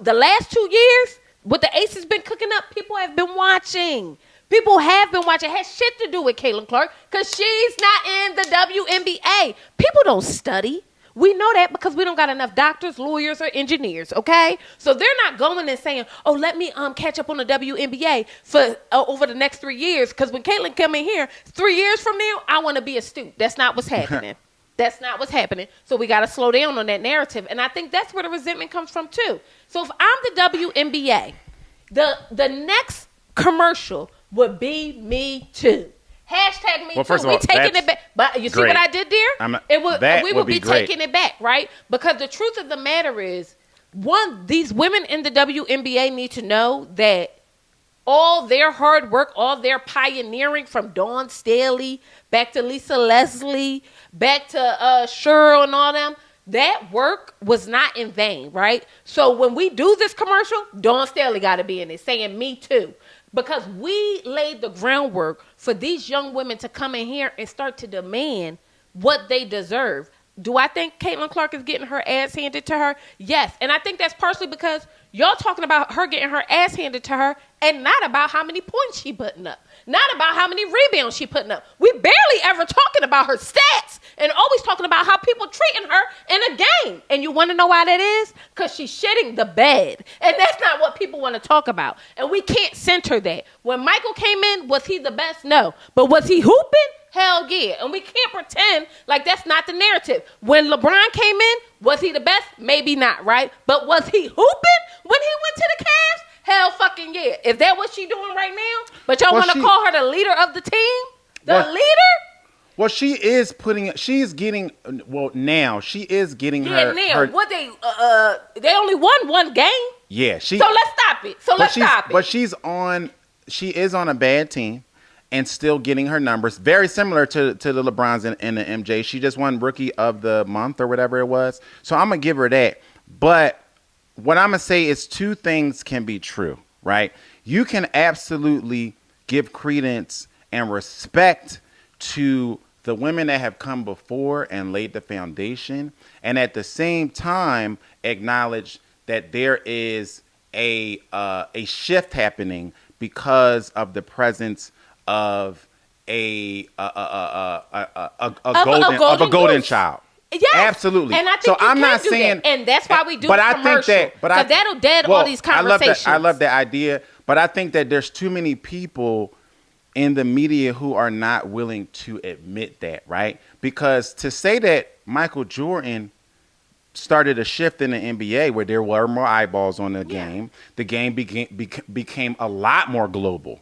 the last 2 years, what the Aces been cooking up, people have been watching. People have been watching. It has shit to do with Caitlin Clark because she's not in the WNBA. People don't study. We know that because we don't got enough doctors, lawyers, or engineers, okay? So they're not going and saying, oh, let me catch up on the WNBA for over the next 3 years, because when Caitlin come in here, 3 years from now, I want to be astute. That's not what's happening. That's not what's happening. So we got to slow down on that narrative. And I think that's where the resentment comes from, too. So if I'm the WNBA, the next commercial would be Me Too. Hashtag Me Too. We taking it back. But you see what I did there? We would be taking it back, right? Because the truth of the matter is, these women in the WNBA need to know that all their hard work, all their pioneering from Dawn Staley, back to Lisa Leslie, back to Cheryl and all them, that work was not in vain, right? So when we do this commercial, Dawn Staley got to be in it saying Me Too. Because we laid the groundwork for these young women to come in here and start to demand what they deserve. Do I think Caitlin Clark is getting her ass handed to her? Yes. And I think that's partially because y'all talking about her getting her ass handed to her and not about how many points she putting up. Not about how many rebounds she putting up. We barely ever talking about her stats and always talking about how people treating her in a game. And you want to know why that is? Because she's shitting the bed. And that's not what people want to talk about. And we can't center that. When Michael came in, was he the best? No. But was he hooping? Hell yeah. And we can't pretend like that's not the narrative. When LeBron came in, was he the best? Maybe not, right? But was he hooping when he went to the Cavs? Hell fucking yeah. Is that what she doing right now? But y'all want to call her the leader of the team? The leader? Well, she is getting her. Yeah, now. What they only won one game. Yeah. So let's stop it. But she is on a bad team. And still getting her numbers. Very similar to the LeBrons and the MJ. She just won Rookie of the Month or whatever it was. So I'm going to give her that. But what I'm going to say is two things can be true, right? You can absolutely give credence and respect to the women that have come before and laid the foundation. And at the same time, acknowledge that there is a shift happening because of the presence of a golden child. Yes. Absolutely. And I think I'm not saying that. And that's why we do a commercial. But that'll dead all these conversations. I love that idea, but I think that there's too many people in the media who are not willing to admit that, right? Because to say that Michael Jordan started a shift in the NBA where there were more eyeballs on the game. The game became a lot more global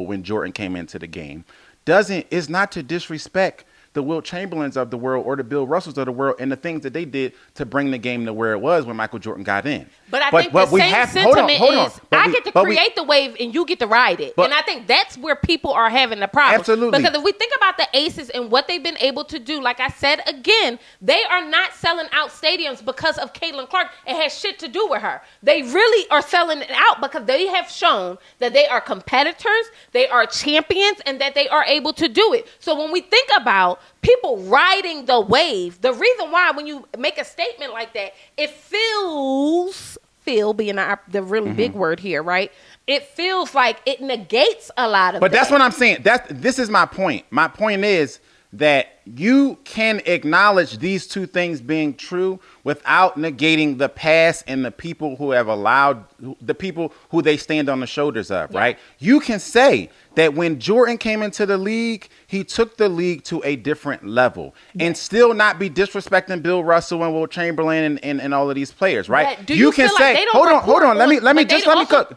when Jordan came into the game. Is not to disrespect the Wilt Chamberlains of the world or the Bill Russells of the world and the things that they did to bring the game to where it was when Michael Jordan got in. But I think the same sentiment is I get to create the wave and you get to ride it. And I think that's where people are having the problem. Absolutely. Because if we think about the Aces and what they've been able to do, like I said again, they are not selling out stadiums because of Caitlin Clark. It has shit to do with her. They really are selling it out because they have shown that they are competitors, they are champions, and that they are able to do it. So when we think about people riding the wave, the reason why when you make a statement like that, it feels being the really big word here, right? It feels like it negates a lot of But that's what I'm saying. This is my point. My point is that you can acknowledge these two things being true without negating the past and the people who have allowed the people who they stand on the shoulders of, right? You can say that when Jordan came into the league, he took the league to a different level and still not be disrespecting Bill Russell and Wilt Chamberlain and all of these players, right? But do you can say, like hold on, let me cook.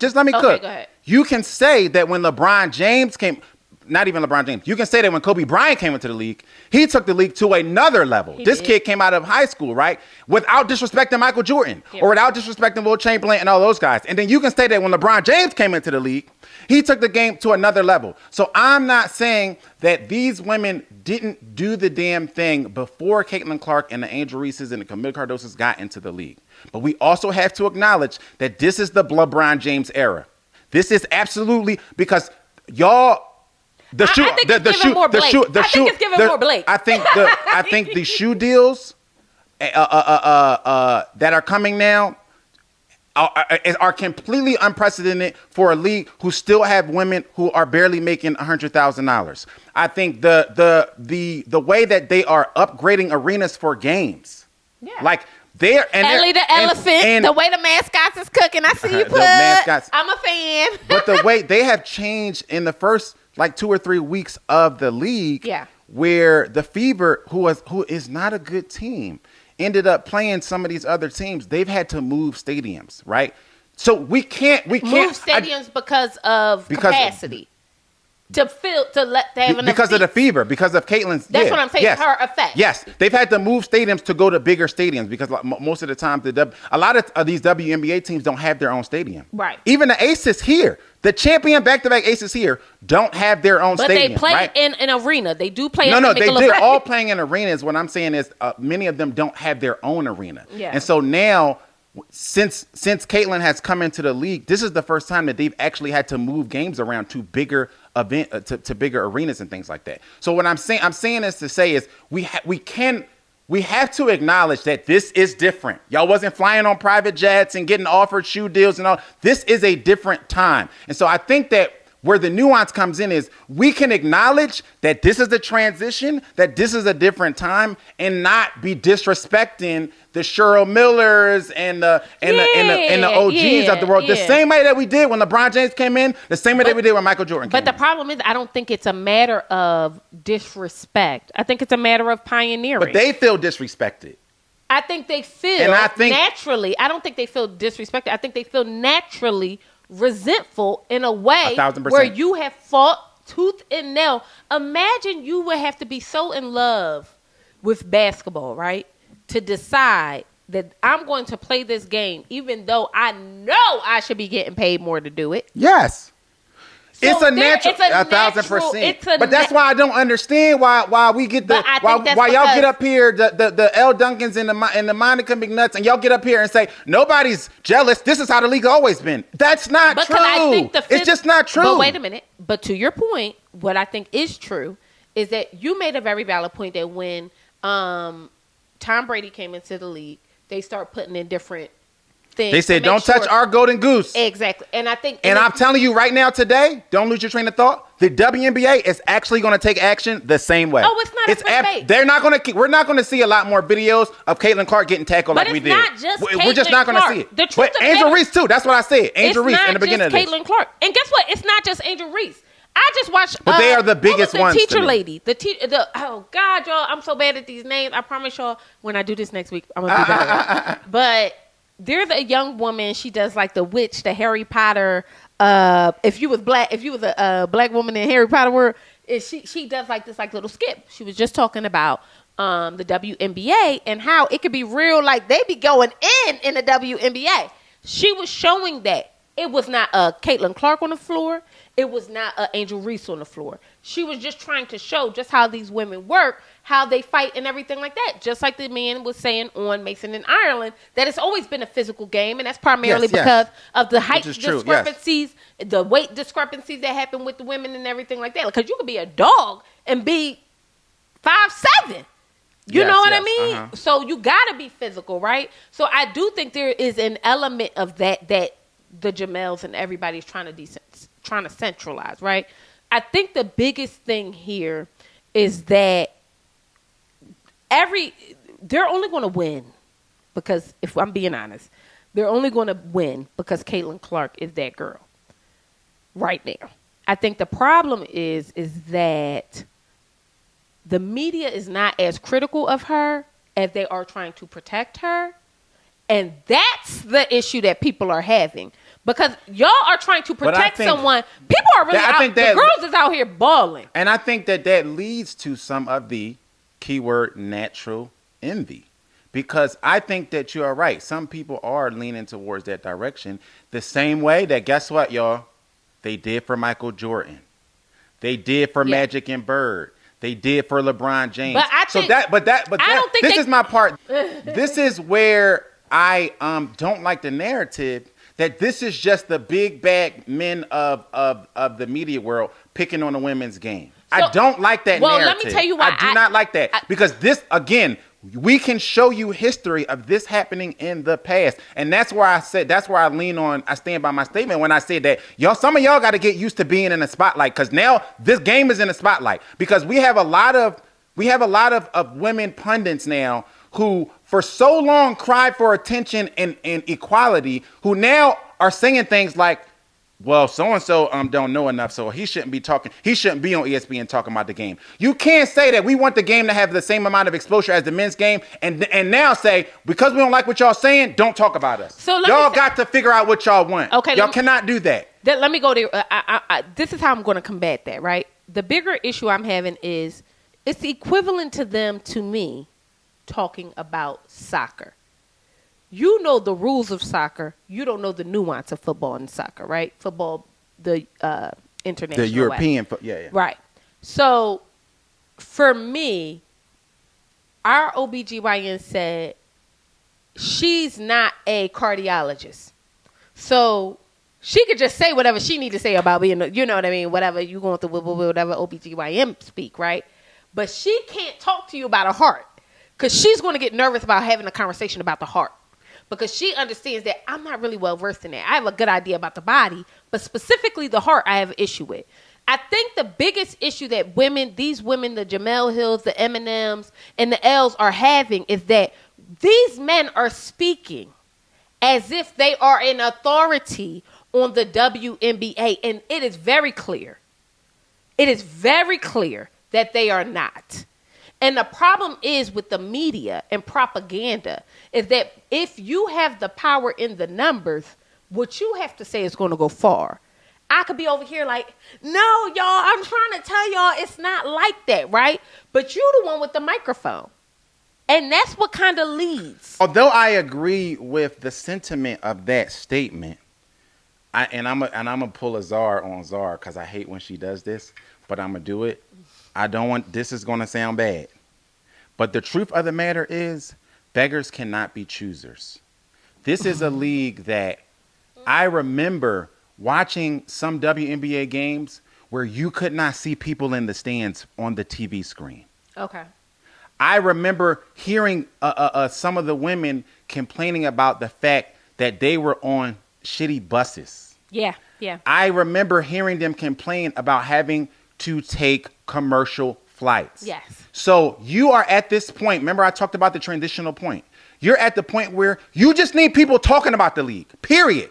Go ahead. You can say that when LeBron James came, not even LeBron James. You can say that when Kobe Bryant came into the league, he took the league to another level. This kid came out of high school, right? Without disrespecting Michael Jordan or without disrespecting Wilt Chamberlain and all those guys. And then you can say that when LeBron James came into the league, he took the game to another level. So I'm not saying that these women didn't do the damn thing before Caitlin Clark and the Angel Reeses and the Camille Cardosas got into the league. But we also have to acknowledge that this is the LeBron James era. This is absolutely because y'all. I think it's giving more Blake. I think the shoe deals that are coming now are completely unprecedented for a league who still have women who are barely making $100,000. I think the way that they are upgrading arenas for games, like. Ellie the elephant, and the way the mascots is cooking. I see you put. I'm a fan. But the way they have changed in the first 2 or 3 weeks of the league, where the Fever, who is not a good team, ended up playing some of these other teams. They've had to move stadiums, right? So we can't move stadiums because of capacity. To have enough because of the Fever, because of Caitlin's. That's what I'm saying. Yes. Her effect. Yes, they've had to move stadiums to go to bigger stadiums because most of the time, a lot of these WNBA teams don't have their own stadium. Right. Even the Aces here, the champion back-to-back Aces here, don't have their own stadium. But they play in an arena. They do play. They're all playing in arenas. What I'm saying is, many of them don't have their own arena. Yeah. And so now, since Caitlin has come into the league, this is the first time that they've actually had to move games around to bigger to bigger arenas and things like that. So what I'm saying is to say is we can we have to acknowledge that this is different. Y'all wasn't flying on private jets and getting offered shoe deals and all. This is a different time. And so I think that where the nuance comes in is we can acknowledge that this is a transition, that this is a different time, and not be disrespecting the Cheryl Millers and the OGs of the world. The same way that we did when LeBron James came in, the same way that we did when Michael Jordan came in. But the problem is, I don't think it's a matter of disrespect. I think it's a matter of pioneering. But they feel disrespected. I think they feel naturally. I don't think they feel disrespected. I think they feel naturally resentful in a way 1,000%. Where you have fought tooth and nail. Imagine you would have to be so in love with basketball, right? To decide that I'm going to play this game even though I know I should be getting paid more to do it. Yes. So it's a natural, 1,000%. But that's why I don't understand why we get the why y'all get up here, the L. Duncans and the Monica McNutts, and y'all get up here and say nobody's jealous. This is how the league always been. That's not true. It's just not true. But wait a minute. But to your point, what I think is true is that you made a very valid point that when Tom Brady came into the league, they start putting in different things. They said, don't touch our golden goose. Exactly. And I think... And I'm telling you right now today, don't lose your train of thought. The WNBA is actually going to take action the same way. Oh, it's not a They're not going to... We're not going to see a lot more videos of Caitlin Clark getting tackled like we did. But it's not just We're just not going to see it. But Angel Reese, too. That's what I said. Angel Reese in the beginning of this. It's not just Caitlin Clark. And guess what? It's not just Angel Reese. I just watched... But they are the biggest ones. The teacher lady. Oh, God, y'all. I'm so bad at these names. I promise y'all, when I do this next week, I'm going to be better. But... there's a young woman. She does like the witch, the Harry Potter. If you was a black woman in Harry Potter world, she does like this like little skip. She was just talking about the WNBA and how it could be real. Like they be going in the WNBA. She was showing that it was not a Caitlin Clark on the floor. It was not a Angel Reese on the floor. She was just trying to show just how these women work, how they fight and everything like that. Just like the man was saying on Mason in Ireland, that it's always been a physical game, and that's primarily because of the height discrepancies, the weight discrepancies that happen with the women and everything like that. Because you could be a dog and be 5'7". You know what I mean? Uh-huh. So you got to be physical, right? So I do think there is an element of that the Jamels and everybody's trying to centralize, right? I think the biggest thing here is that they're only going to win because, if I'm being honest, they're only going to win because Caitlin Clark is that girl right now. I think the problem is that the media is not as critical of her as they are trying to protect her. And that's the issue that people are having. Because y'all are trying to protect someone. People are really the girls is out here balling. And I think that leads to some of the keyword natural envy. Because I think that you are right. Some people are leaning towards that direction. The same way that, guess what, y'all? They did for Michael Jordan. They did for Magic and Bird. They did for LeBron James. But I think, this is my part. This is where I don't like the narrative that this is just the big bag men of the media world picking on the women's game. So, I don't like that narrative. Let me tell you why. I do not like that. Because this, again, we can show you history of this happening in the past. And that's where I stand by my statement when I said that some of y'all got to get used to being in the spotlight, because now this game is in the spotlight, because we have a lot of women pundits now who for so long cried for attention and equality, who now are saying things like, well, so-and-so don't know enough, so he shouldn't be on ESPN talking about the game. You can't say that we want the game to have the same amount of exposure as the men's game and now say, because we don't like what y'all saying, don't talk about us. So y'all got to figure out what y'all want. Okay, y'all cannot do that. Let me go there. This is how I'm going to combat that, right? The bigger issue I'm having is it's equivalent to them, to me, talking about soccer. You know the rules of soccer. You don't know the nuance of football and soccer, right? Football, the international, the European, right. So, for me, our OBGYN said she's not a cardiologist, so she could just say whatever she need to say about being, you know what I mean, whatever you going through, whatever OBGYN speak, right? But she can't talk to you about a heart. Because she's going to get nervous about having a conversation about the heart. Because she understands that I'm not really well versed in that. I have a good idea about the body, but specifically the heart I have an issue with. I think the biggest issue that these women, the Jemele Hills, the Eminems, and the L's are having is that these men are speaking as if they are an authority on the WNBA, and it is very clear. It is very clear that they are not. And the problem is with the media and propaganda is that if you have the power in the numbers, what you have to say is going to go far. I could be over here like, no, y'all, I'm trying to tell y'all it's not like that, right? But you're the one with the microphone. And that's what kind of leads. Although I agree with the sentiment of that statement, I'm gonna pull a Zar on Zar because I hate when she does this, but I'm gonna do it. This is gonna sound bad. But the truth of the matter is, beggars cannot be choosers. This is a league that I remember watching some WNBA games where you could not see people in the stands on the TV screen. Okay. I remember hearing some of the women complaining about the fact that they were on shitty buses. Yeah. I remember hearing them complain about having to take commercial flights. Yes. So you are at this point. Remember, I talked about the transitional point. You're at the point where you just need people talking about the league, period.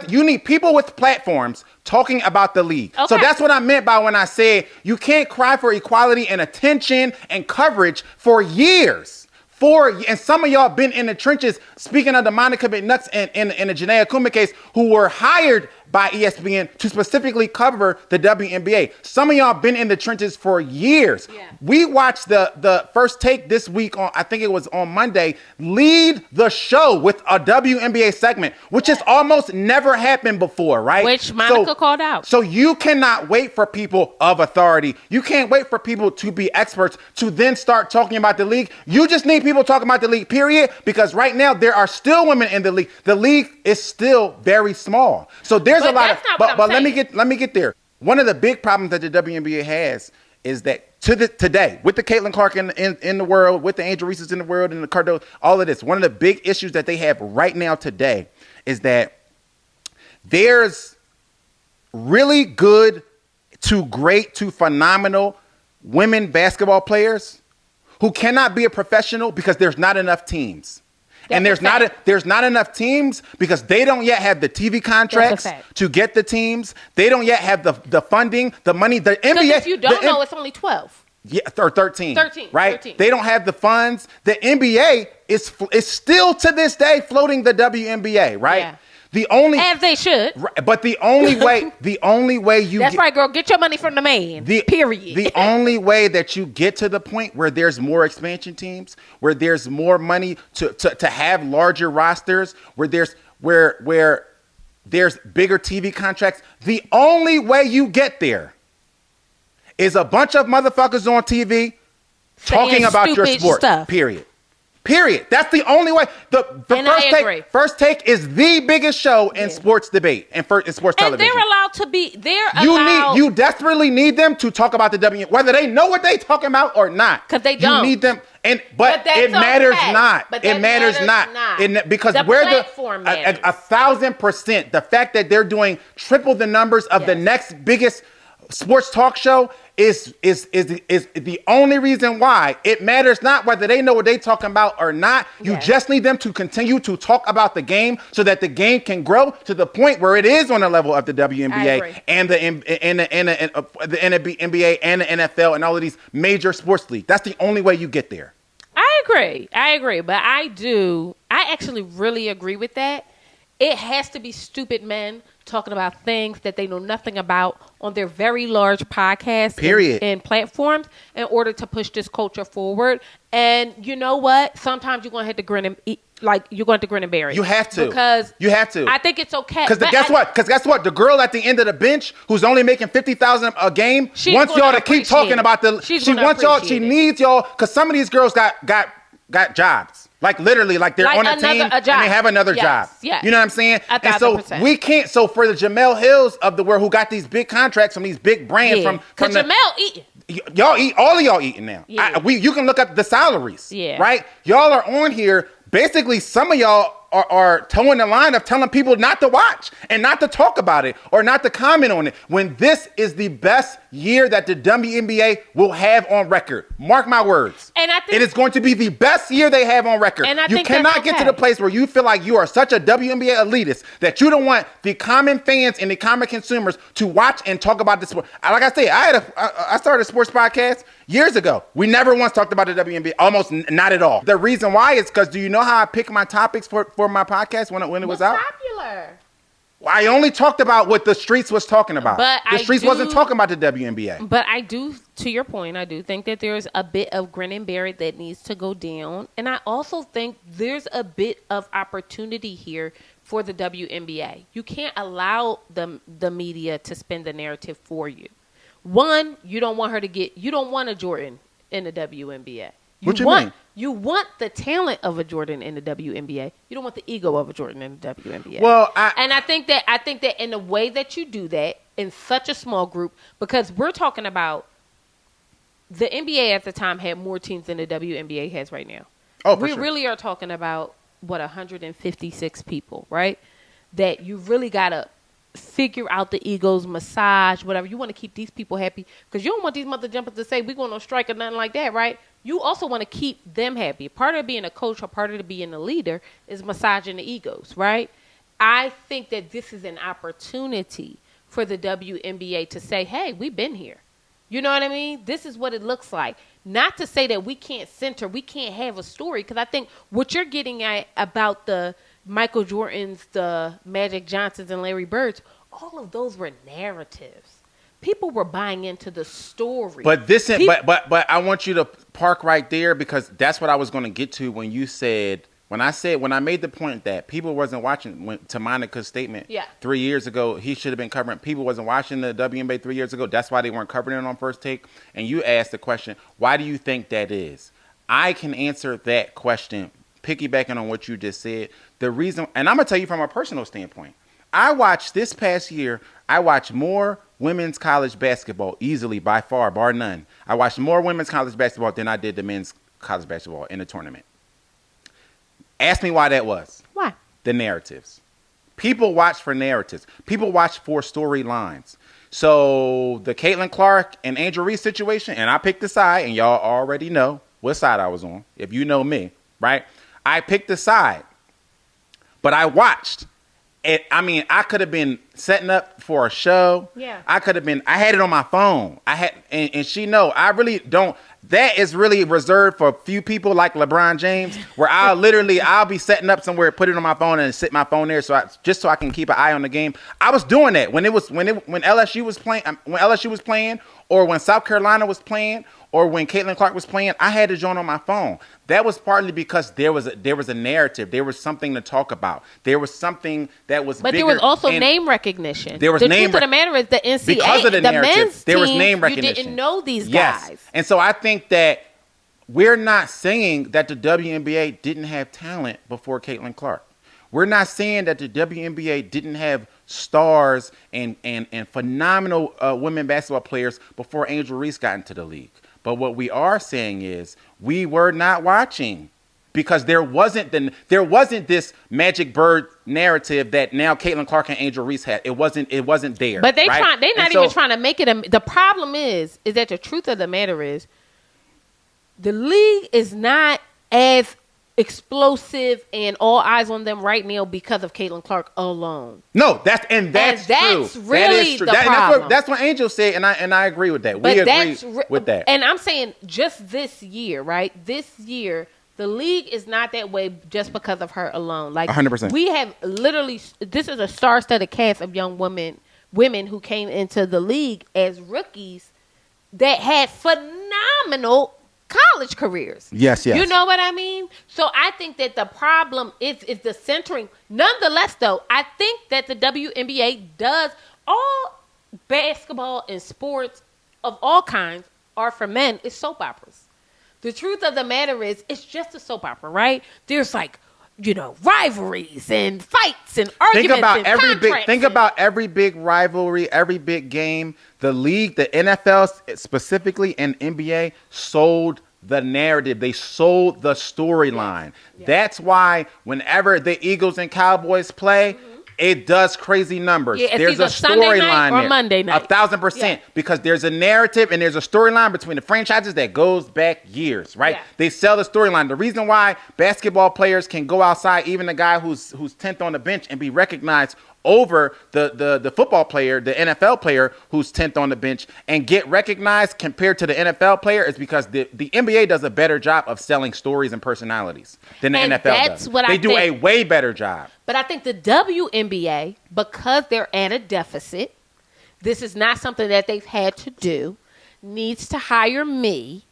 You need people with platforms talking about the league. Okay. So that's what I meant by when I said you can't cry for equality and attention and coverage for years. And some of y'all been in the trenches, speaking of the Monica McNutt and the Janaea Kuma case, who were hired by ESPN to specifically cover the WNBA. Some of y'all been in the trenches for years. Yeah. We watched the First Take this week I think it was on Monday, lead the show with a WNBA segment, which has almost never happened before, right? Which Monica called out. So you cannot wait for people of authority. You can't wait for people to be experts to then start talking about the league. You just need people talking about the league, period, because right now there are still women in the league. The league is still very small. So there's a lot of, but let me get there. One of the big problems that the WNBA has is that today, with the Caitlin Clark in the world, with the Angel Reese's in the world, and the Cardo, all of this, one of the big issues that they have right now today is that there's really good to great to phenomenal women basketball players who cannot be a professional because there's not enough teams. And there's not enough teams because they don't yet have the TV contracts to get the teams. They don't yet have the funding, the money. The NBA. If you don't know, it's only 12. Yeah, or 13. 13. Right? 13. They don't have the funds. The NBA is still to this day floating the WNBA, right? Yeah. As they should. But the only way you That's right, girl. Get your money from the man. Period. The only way that you get to the point where there's more expansion teams, where there's more money to have larger rosters, where there's bigger TV contracts, the only way you get there is a bunch of motherfuckers on TV talking about your sport. Stuff. Period. That's the only way. The First Take is the biggest show in sports debate and in sports television. And they're allowed to be. You desperately need them to talk about the WNBA, whether they know what they talking about or not. Because they don't. You need them, but it matters not. It matters not. Because we're 1,000%. The fact that they're doing triple the numbers of the next biggest sports talk show is the only reason why it matters not whether they know what they talking about or not. You just need them to continue to talk about the game so that the game can grow to the point where it is on the level of the WNBA and the NBA and the NFL and all of these major sports leagues. That's the only way you get there. I agree. But I actually really agree with that. It has to be stupid men talking about things that they know nothing about on their very large podcasts and platforms in order to push this culture forward. And you know what? Sometimes you're going to have to grin and eat. Like, you're going to grin and bear it. You have to. Because you have to. I think it's okay. Because guess what? The girl at the end of the bench who's only making $50,000 a game wants y'all to keep talking about she needs y'all, because some of these girls got jobs. Like literally, like they're on a team and they have another job. Yes. You know what I'm saying? 1,000%. And so we can't. So for the Jemele Hills of the world who got these big contracts from these big brands from Jemele eating. Y'all eat, all of y'all eating now. Yeah. You can look up the salaries. Yeah. Right? Y'all are on here. Basically, some of y'all are towing the line of telling people not to watch and not to talk about it or not to comment on it when this is the best year that the WNBA will have on record. Mark my words. And I think it is going to be the best year they have on record. And I you think cannot get to the place where you feel like you are such a WNBA elitist that you don't want the common fans and the common consumers to watch and talk about the sport. Like I said, I started a sports podcast years ago. We never once talked about the WNBA, almost not at all. The reason why is because do you know how I pick my topics for my podcast when it was out? Popular. I only talked about what the streets was talking about. But the streets wasn't talking about the WNBA. But I do, to your point, I do think that there's a bit of grin and bear it that needs to go down. And I also think there's a bit of opportunity here for the WNBA. You can't allow the media to spin the narrative for you. One, you don't want a Jordan in the WNBA. What you mean? You want the talent of a Jordan in the WNBA. You don't want the ego of a Jordan in the WNBA. Well, I think that in the way that you do that in such a small group, because we're talking about the NBA at the time had more teams than the WNBA has right now. Oh, we really are talking about 156 people, right? That you really gotta figure out the egos, massage, whatever. You want to keep these people happy because you don't want these mother jumpers to say we're going on strike or nothing like that, right? You also want to keep them happy. Part of being a coach or part of being a leader is massaging the egos, right? I think that this is an opportunity for the WNBA to say, hey, we've been here. You know what I mean? This is what it looks like. Not to say that we can't have a story, because I think what you're getting at about the Michael Jordans, the Magic Johnsons, and Larry Birds, all of those were narratives. People were buying into the story. But but I want you to park right there because that's what I was going to get to when I made the point that people wasn't watching to Monica's statement 3 years ago. He should have been covering. People wasn't watching the WNBA 3 years ago. That's why they weren't covering it on First Take. And you asked the question, why do you think that is? I can answer that question piggybacking on what you just said. The reason, and I'm going to tell you from a personal standpoint, I watched this past year, I watched more women's college basketball easily by far, bar none. I watched more women's college basketball than I did the men's college basketball in the tournament. Ask me why that was. Why? The narratives. People watch for narratives. People watch for storylines. So the Caitlin Clark and Angel Reese situation, and I picked a side, and y'all already know what side I was on. If you know me, right? I picked a side, but I watched. I could have been setting up for a show. Yeah. I had it on my phone. And she know, I really don't. That is really reserved for a few people like LeBron James, where I'll be setting up somewhere, put it on my phone and sit my phone there just so I can keep an eye on the game. I was doing that when LSU was playing, or when South Carolina was playing, or when Caitlin Clark was playing. I had to join on my phone. That was partly because there was a narrative. There was something to talk about. There was something that was. But bigger, there was also name recognition. There was the truth of the matter is the NCAA, because of the narrative, men's there was team, name recognition. You didn't know these yes. guys. And so I think that we're not saying that the WNBA didn't have talent before Caitlin Clark. We're not saying that the WNBA didn't have stars and phenomenal women basketball players before Angel Reese got into the league. But what we are saying is we were not watching because there wasn't this Magic Bird narrative that now Caitlin Clark and Angel Reese had. It wasn't there. But they're right? not even trying to make it. The problem is that the truth of the matter is the league is not as explosive and all eyes on them right now because of Caitlin Clark alone. No, that's true. That's really the problem. That's what Angel said, and I agree with that. We agree with that. And I'm saying just this year, right? This year, the league is not that way just because of her alone. Like 100%. We have literally, this is a star-studded cast of young women who came into the league as rookies that had phenomenal college careers. Yes. You know what I mean? So I think that the problem is the centering. Nonetheless, though, I think that the WNBA does all basketball and sports of all kinds are for men. It's soap operas. The truth of the matter is it's just a soap opera, right? There's like rivalries and fights and arguments Think about every big rivalry, every big game. The league, the NFL specifically, and NBA sold the narrative. They sold the storyline. Yes. That's why whenever the Eagles and Cowboys play, it does crazy numbers. Yeah, there's a storyline or Monday night. 1,000%. Because there's a narrative and there's a storyline between the franchises that goes back years, right? Yeah. They sell the storyline. The reason why basketball players can go outside, even the guy who's 10th on the bench, and be recognized over the football player, the NFL player who's 10th on the bench, and get recognized compared to the NFL player, is because the NBA does a better job of selling stories and personalities than the NFL does. They do a way better job. But I think the WNBA, because they're at a deficit, this is not something that they've had to do, needs to hire me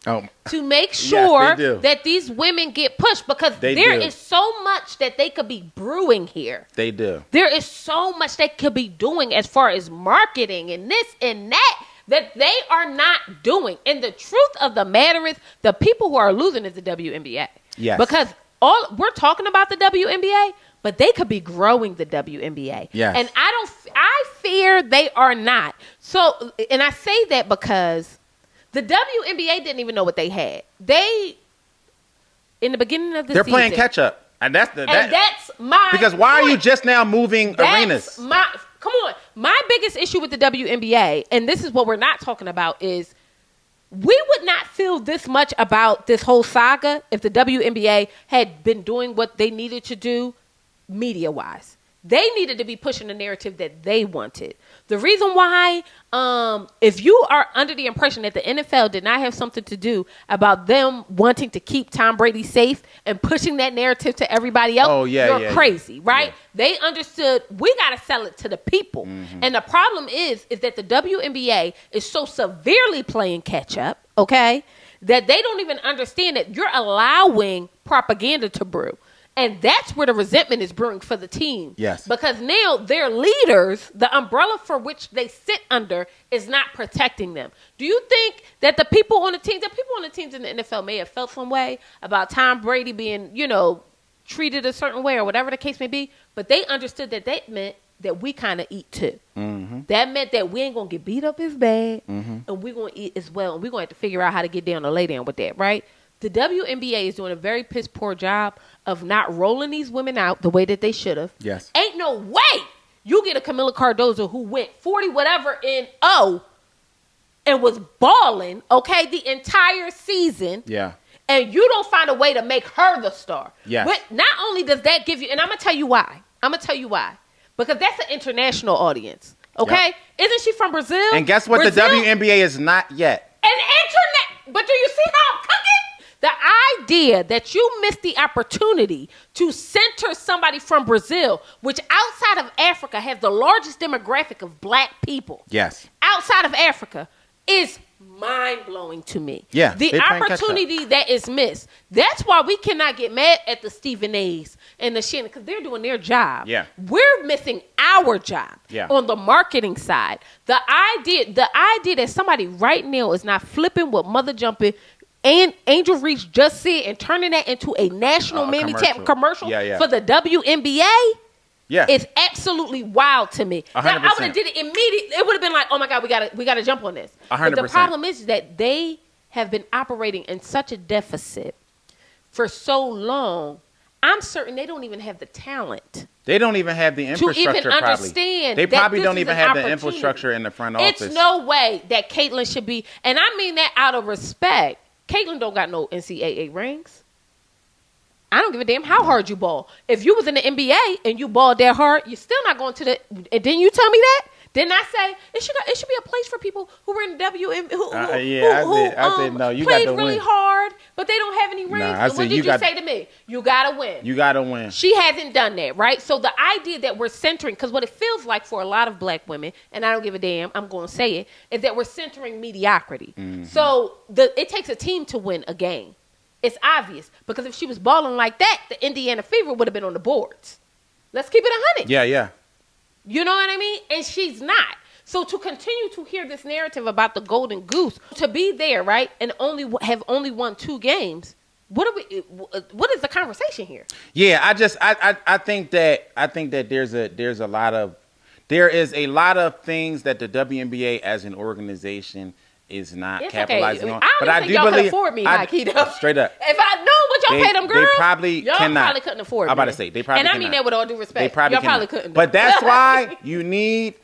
to make sure that these women get pushed, because there is so much that they could be brewing here. They do. There is so much they could be doing as far as marketing and this and that they are not doing. And the truth of the matter is, the people who are losing is the WNBA. Yes. Because we're talking about the WNBA, but they could be growing the WNBA. Yes. And I fear they are not. So, and I say that because the WNBA didn't even know what they had. In the beginning of the season, they're playing catch up. And that's my because why point. Are you just now moving arenas? Come on. My biggest issue with the WNBA, and this is what we're not talking about, is we would not feel this much about this whole saga if the WNBA had been doing what they needed to do media-wise. They needed to be pushing the narrative that they wanted. The reason why, if you are under the impression that the NFL did not have something to do about them wanting to keep Tom Brady safe and pushing that narrative to everybody else, you're crazy, right? Yeah. They understood we got to sell it to the people. Mm-hmm. And the problem is that the WNBA is so severely playing catch up, okay, that they don't even understand that you're allowing propaganda to brew. And that's where the resentment is brewing for the team. Yes. Because now their leaders, the umbrella for which they sit under, is not protecting them. Do you think that the people on the teams in the NFL may have felt some way about Tom Brady being, treated a certain way or whatever the case may be? But they understood that meant that we kind of eat too. Mm-hmm. That meant that we ain't going to get beat up as bad, and we're going to eat as well. And we're going to have to figure out how to get down or lay down with that, right? The WNBA is doing a very piss poor job of not rolling these women out the way that they should have. Yes. Ain't no way you get a Camila Cardozo who went 40 whatever in and was balling, okay, the entire season. Yeah. And you don't find a way to make her the star. Yes. But not only does that give you, and I'm going to tell you why. Because that's an international audience, okay? Yep. Isn't she from Brazil? And guess what? Brazil? The WNBA is not yet. But do you see how I'm cooking? The idea that you missed the opportunity to center somebody from Brazil, which outside of Africa has the largest demographic of black people. Yes. Outside of Africa is mind-blowing to me. Yeah. The opportunity that is missed. That's why we cannot get mad at the Stephen A's and the Shannon, because they're doing their job. Yeah. We're missing our job on the marketing side. The idea that somebody right now is not flipping what Mother Jumping and Angel Reese just said and turning that into a national Mammy Tap commercial for the WNBA, it's absolutely wild to me. 100%. Now, I would have did it immediately. It would have been like, oh my God, we gotta jump on this. 100%. But the problem is that they have been operating in such a deficit for so long. I'm certain they don't even have the talent. They don't even have the infrastructure. To even understand. They probably don't even have the infrastructure in the front office. It's no way that Caitlyn should be, and I mean that out of respect. Caitlyn don't got no NCAA rings. I don't give a damn how hard you ball. If you was in the NBA and you balled that hard, you're still not going to the. And didn't you tell me that? Didn't I say it should be a place for people who were in the WNBA I said no. You played got to really win. hard, but they don't have any rings. I said, what did you say to me? You gotta win. You gotta win. She hasn't done that, right? So the idea that we're centering, because what it feels like for a lot of black women, and I don't give a damn, I'm going to say it, is that we're centering mediocrity. Mm-hmm. So it takes a team to win a game. It's obvious, because if she was balling like that, the Indiana Fever would have been on the boards. Let's keep it 100. Yeah. You know what I mean? And she's not. So to continue to hear this narrative about the Golden Goose, to be there, right, and only won 2 games, What is the conversation here? Yeah, I think that there is a lot of things that the WNBA as an organization is not capitalizing on. But I do y'all believe can afford me, Nikita. Straight up. If I know what y'all pay them girls, they probably cannot. Couldn't afford me. I'm about to say they probably. And cannot. I mean that with all due respect. They probably y'all couldn't. But that's why you need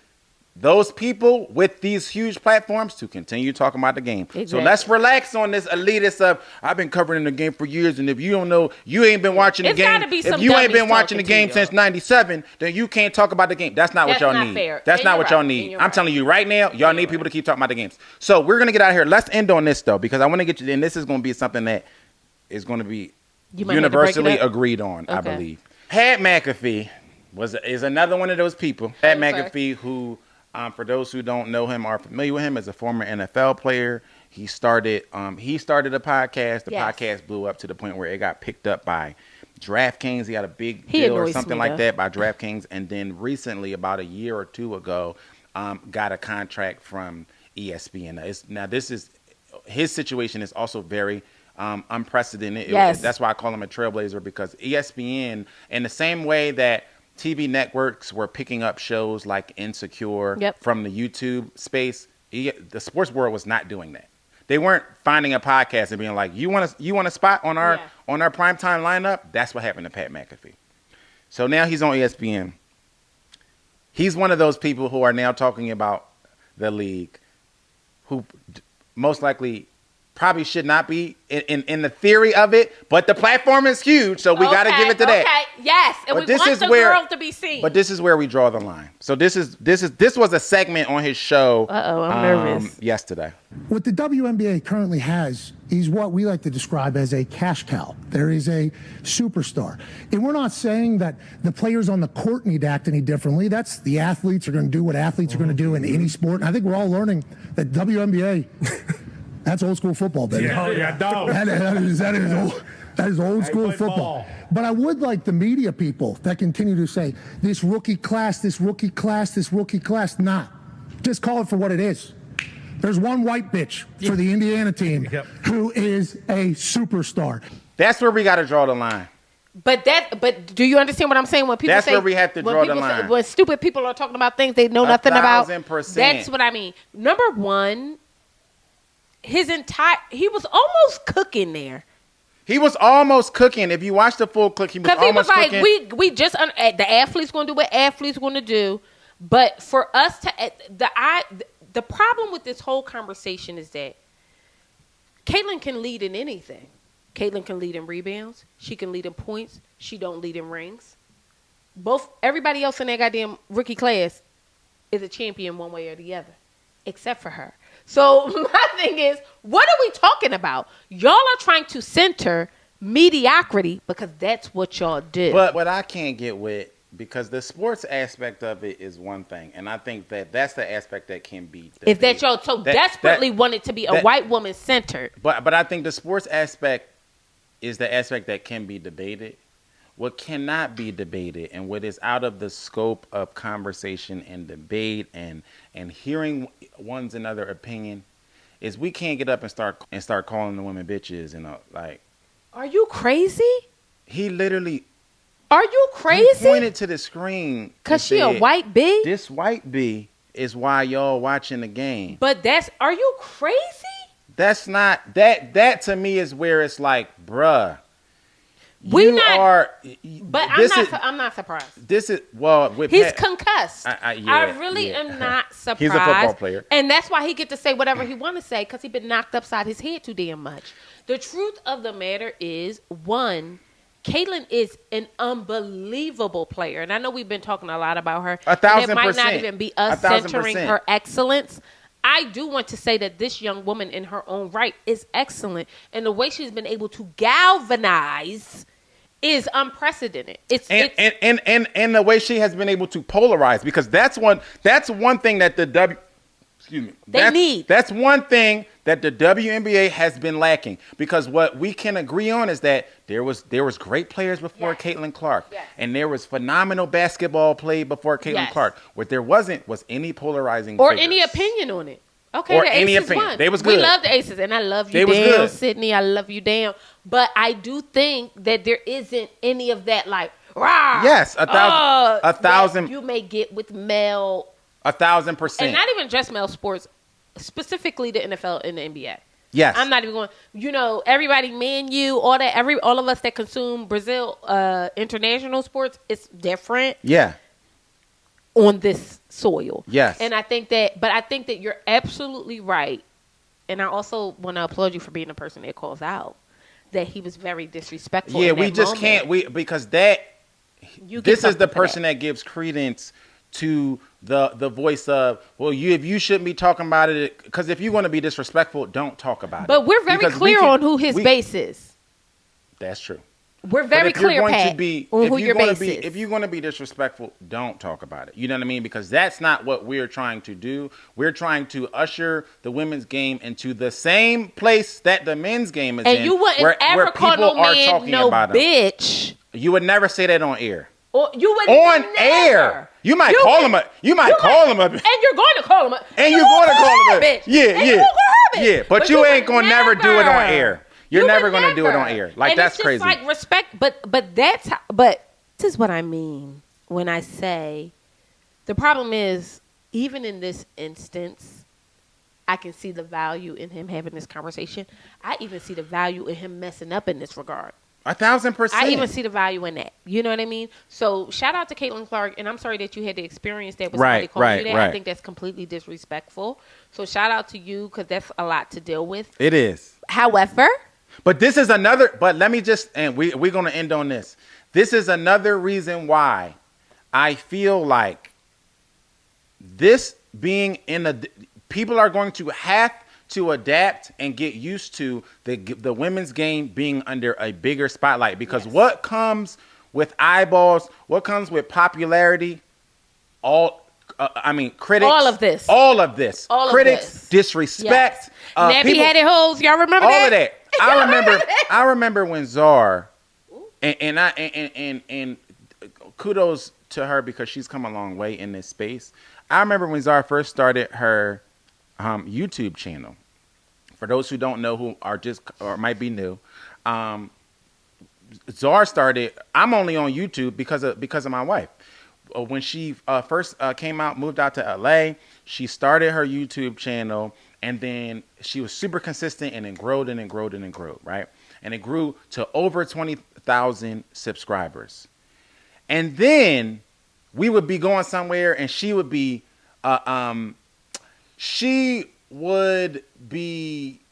those people with these huge platforms to continue talking about the game. Exactly. So let's relax on this elitist of, I've been covering the game for years, and if you don't know, you ain't been watching the game. If you ain't been watching the game since 97, then you can't talk about the game. That's not what y'all need. Fair. That's not what y'all need. I'm telling you right now, y'all need people to keep talking about the games. So we're going to get out of here. Let's end on this, though, because I want to get you, and this is going to be something that is going to be universally agreed on, I believe. Pat McAfee is another one of those people. Pat McAfee, who... for those who don't know him or are familiar with him, as a former NFL player, he started a podcast. The podcast blew up to the point where it got picked up by DraftKings. He had a big deal or something like that by DraftKings. And then recently, about a year or two ago, got a contract from ESPN. His situation is also very unprecedented. That's why I call him a trailblazer, because ESPN, in the same way that TV networks were picking up shows like Insecure from the YouTube space, the sports world was not doing that. They weren't finding a podcast and being like, you want a spot on our primetime lineup? That's what happened to Pat McAfee. So now he's on ESPN. He's one of those people who are now talking about the league, who most likely probably should not be in the theory of it, but the platform is huge, so we got to give it to that. Okay, yes, and we want the girl to be seen. But this is where we draw the line. So this was a segment on his show. I'm nervous. Yesterday. What the WNBA currently has is what we like to describe as a cash cow. There is a superstar. And we're not saying that the players on the court need to act any differently. That's the athletes are going to do what athletes are going to do in any sport. And I think we're all learning that WNBA... That's old school football, baby. That is old school football. But I would like the media people that continue to say, this rookie class. Nah, just call it for what it is. There's one white bitch for the Indiana team who is a superstar. That's where we got to draw the line. But do you understand what I'm saying? When people say, where we have to draw the line. When stupid people are talking about things they know nothing about. 1,000%. That's what I mean. Number one, he was almost cooking there. He was almost cooking. If you watch the full clip, he was almost cooking. Because he was like, we just, the athlete's going to do what athlete's going to do. But for us to, the problem with this whole conversation is that Caitlin can lead in anything. Caitlin can lead in rebounds. She can lead in points. She don't lead in rings. Everybody else in that goddamn rookie class is a champion one way or the other, except for her. So my thing is, what are we talking about? Y'all are trying to center mediocrity because that's what y'all do. But what I can't get with, because the sports aspect of it is one thing, and I think that's the aspect that can be debated. If that y'all so desperately want it to be a white woman centered. But I think the sports aspect is the aspect that can be debated. What cannot be debated and what is out of the scope of conversation and debate and hearing one's another opinion is we can't get up and start calling the women bitches and like. Are you crazy? He literally. Are you crazy? He pointed to the screen. Cause she a white bee. This white bee is why y'all watching the game. But are you crazy? That's not that to me is where it's like, bruh. I'm not surprised. This is he's concussed. I really am not surprised. He's a football player, and that's why he get to say whatever he want to say because he's been knocked upside his head too damn much. The truth of the matter is, one, Caitlin is an unbelievable player, and I know we've been talking a lot about her. 1,000%. It might not even be us centering her excellence. I do want to say that this young woman in her own right is excellent, and the way she's been able to galvanize is unprecedented. And the way she has been able to polarize, because that's one thing that the That's one thing that the WNBA has been lacking, because what we can agree on is that there was great players before Caitlin Clark, and there was phenomenal basketball played before Caitlin Clark. What there wasn't was any polarizing or figures. any opinion on it. Okay, or the any Aces opinion. won. They was good. We love the Aces, and I love you, they was damn, good. Sydney. I love you, damn. But I do think that there isn't any of that, like, rah. Yes, 1,000. You may get with male. 1,000%. And not even just male sports, specifically the NFL and the NBA. Yes. I'm not even going, everybody, Man U, all that, all of us that consume Brazil international sports, it's different. Yeah. On this soil. Yes. And I think that you're absolutely right. And I also want to applaud you for being the person that calls out that he was very disrespectful. Yeah, we just can't, because this is the person that gives credence to the voice of, well, if you shouldn't be talking about it, because if you're going to be disrespectful, don't talk about it. But we're very clear on who his base is. That's true. We're very clear, Pat, on who your base is. If you're going to be disrespectful, don't talk about it. You know what I mean? Because that's not what we're trying to do. We're trying to usher the women's game into the same place that the men's game is in. And you wouldn't ever call no man no bitch. You would never say that on air. Or you would on never. Air. You might call him a. You might call him a. And you're going to call him a. And you're going to call him a bitch. Yeah. But you ain't going to never do it on air. You're never going to do it on air. Like, that's crazy. Like respect, but that's how, but this is what I mean when I say the problem is, even in this instance, I can see the value in him having this conversation. I even see the value in him messing up in this regard. 1,000%. I even see the value in that. You know what I mean? So shout out to Caitlin Clark, and I'm sorry that you had to experience that with somebody calling you that. Right. I think that's completely disrespectful. So shout out to you, because that's a lot to deal with. It is. However, but this is another. But let me just, and we're going to end on this. This is another reason why I feel like this being people are going to have to adapt and get used to the women's game being under a bigger spotlight, because what comes with eyeballs, what comes with popularity, critics, all of this, critics, disrespect, nappy-headed hoes. Y'all remember all that? of that. I remember when Zar, and kudos to her because she's come a long way in this space. I remember when Zar first started her YouTube channel. For those who don't know, who are just or might be new, Zar started. I'm only on YouTube because of my wife. When she first moved out to LA, she started her YouTube channel, and then she was super consistent, and then growed, right? And it grew to over 20,000 subscribers. And then we would be going somewhere, and she would be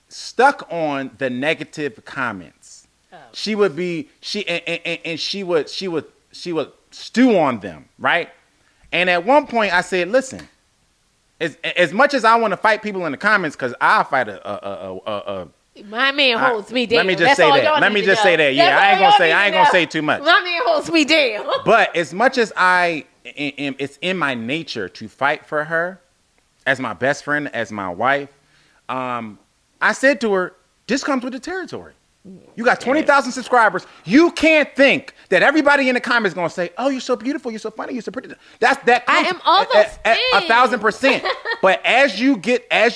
stuck on the negative comments. Oh. She would stew on them, right? And at one point I said, listen, as much as I want to fight people in the comments, because I'll fight my man holds me down. Let me just say that. Yeah, I ain't gonna say too much. My man holds me down. But as much as it's in my nature to fight for her as my best friend, as my wife, I said to her, this comes with the territory. You got 20,000 subscribers. You can't think that everybody in the comments is going to say, oh, you're so beautiful, you're so funny, you're so pretty. That comes I am all those things. 1,000%. But as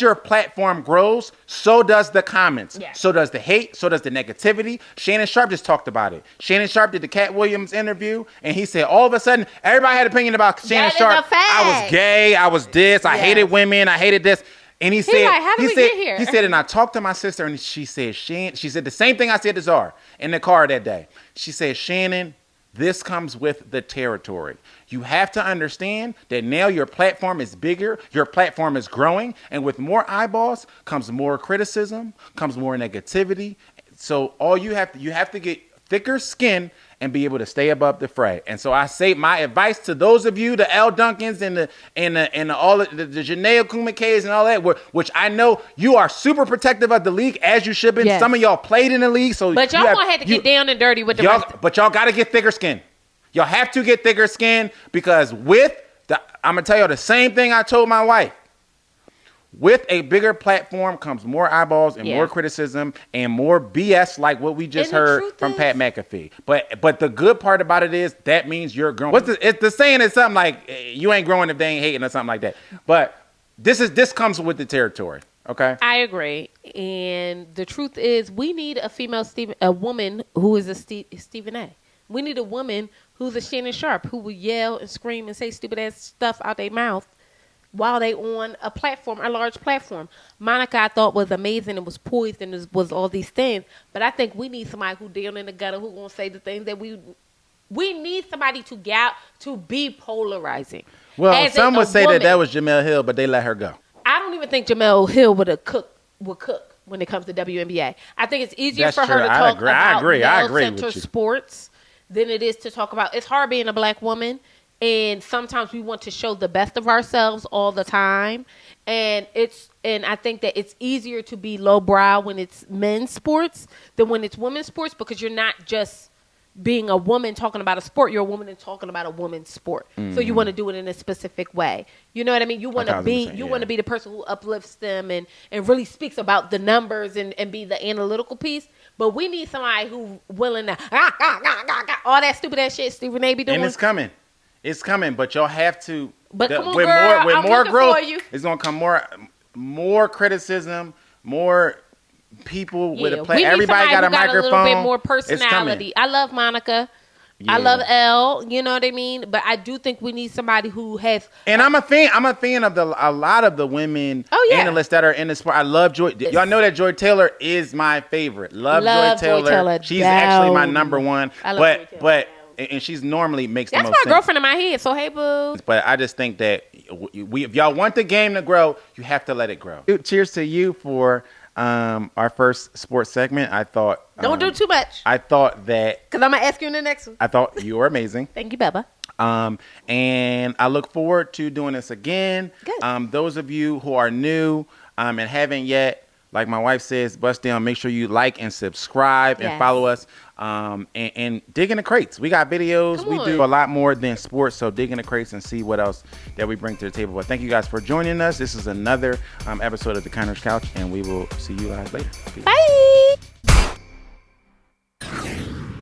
your platform grows, so does the comments. Yeah. So does the hate. So does the negativity. Shannon Sharp just talked about it. Shannon Sharp did the Cat Williams interview, and he said all of a sudden, everybody had an opinion about Shannon Sharp. I was gay. I was this. I hated women. I hated this. And he said, how did we get here? He said, and I talked to my sister, and she said the same thing I said to Zar in the car that day. She said, Shannon, this comes with the territory. You have to understand that now your platform is bigger, your platform is growing, and with more eyeballs comes more criticism, comes more negativity. So you have to get thicker skin and be able to stay above the fray. And so I say my advice to those of you, the L. Duncans and all the Janae Kumikays and all that, which I know you are super protective of the league, as you should be. Yes. Some of y'all played in the league, but y'all gonna have to get down and dirty with the rest. But y'all got to get thicker skin. Y'all have to get thicker skin, because I'm gonna tell y'all the same thing I told my wife. With a bigger platform comes more eyeballs and more criticism and more BS, like what we just heard from Pat McAfee. But the good part about it is that means you're growing. The saying is something like, you ain't growing if they ain't hating, or something like that. But This comes with the territory. Okay. I agree. And the truth is, we need a woman who is a Stephen A. We need a woman who's a Shannon Sharp, who will yell and scream and say stupid ass stuff out their mouth while they on a large platform. Monica, I thought, was amazing and was poised and was all these things. But I think we need somebody who down in the gutter who gonna say the things that we need somebody to be polarizing. Well, some would say that was Jemele Hill, but they let her go. I don't even think Jemele Hill would cook when it comes to WNBA. I think it's easier for her to talk about male-centered sports than it is to talk about. It's hard being a black woman, and sometimes we want to show the best of ourselves all the time. And I think that it's easier to be lowbrow when it's men's sports than when it's women's sports, because you're not just being a woman talking about a sport, you're a woman and talking about a woman's sport. So you want to do it in a specific way. You know what I mean? You want to be the person who uplifts them and really speaks about the numbers and be the analytical piece. But we need somebody who willing to all that stupid ass shit Stephen A. be doing. And it's coming, but y'all have to. But come on, girl, with more growth, it's gonna come more criticism, more people with a play. Everybody got a microphone. A little bit more personality. I love Monica. Yeah. I love Elle. You know what I mean? But I do think we need somebody who has. And I'm a fan of a lot of the women analysts that are in the sport. I love Joy. Y'all know that Joy Taylor is my favorite. Love Joy Taylor. She's actually my number one. I love Joy Taylor. And she's normally makes the most sense. That's my girlfriend in my head. So hey, boo. But I just think that if y'all want the game to grow, you have to let it grow. Cheers to you for our first sports segment. I thought don't do too much. I thought that because I'm gonna ask you in the next one. I thought you were amazing. Thank you, Bubba. And I look forward to doing this again. Good. Those of you who are new and haven't yet, like my wife says, bust down. Make sure you like and subscribe and follow us. And dig in the crates. We got videos. We do a lot more than sports. So dig in the crates and see what else that we bring to the table. But thank you guys for joining us. This is another episode of The Conner's Couch, and we will see you guys later. Peace. Bye.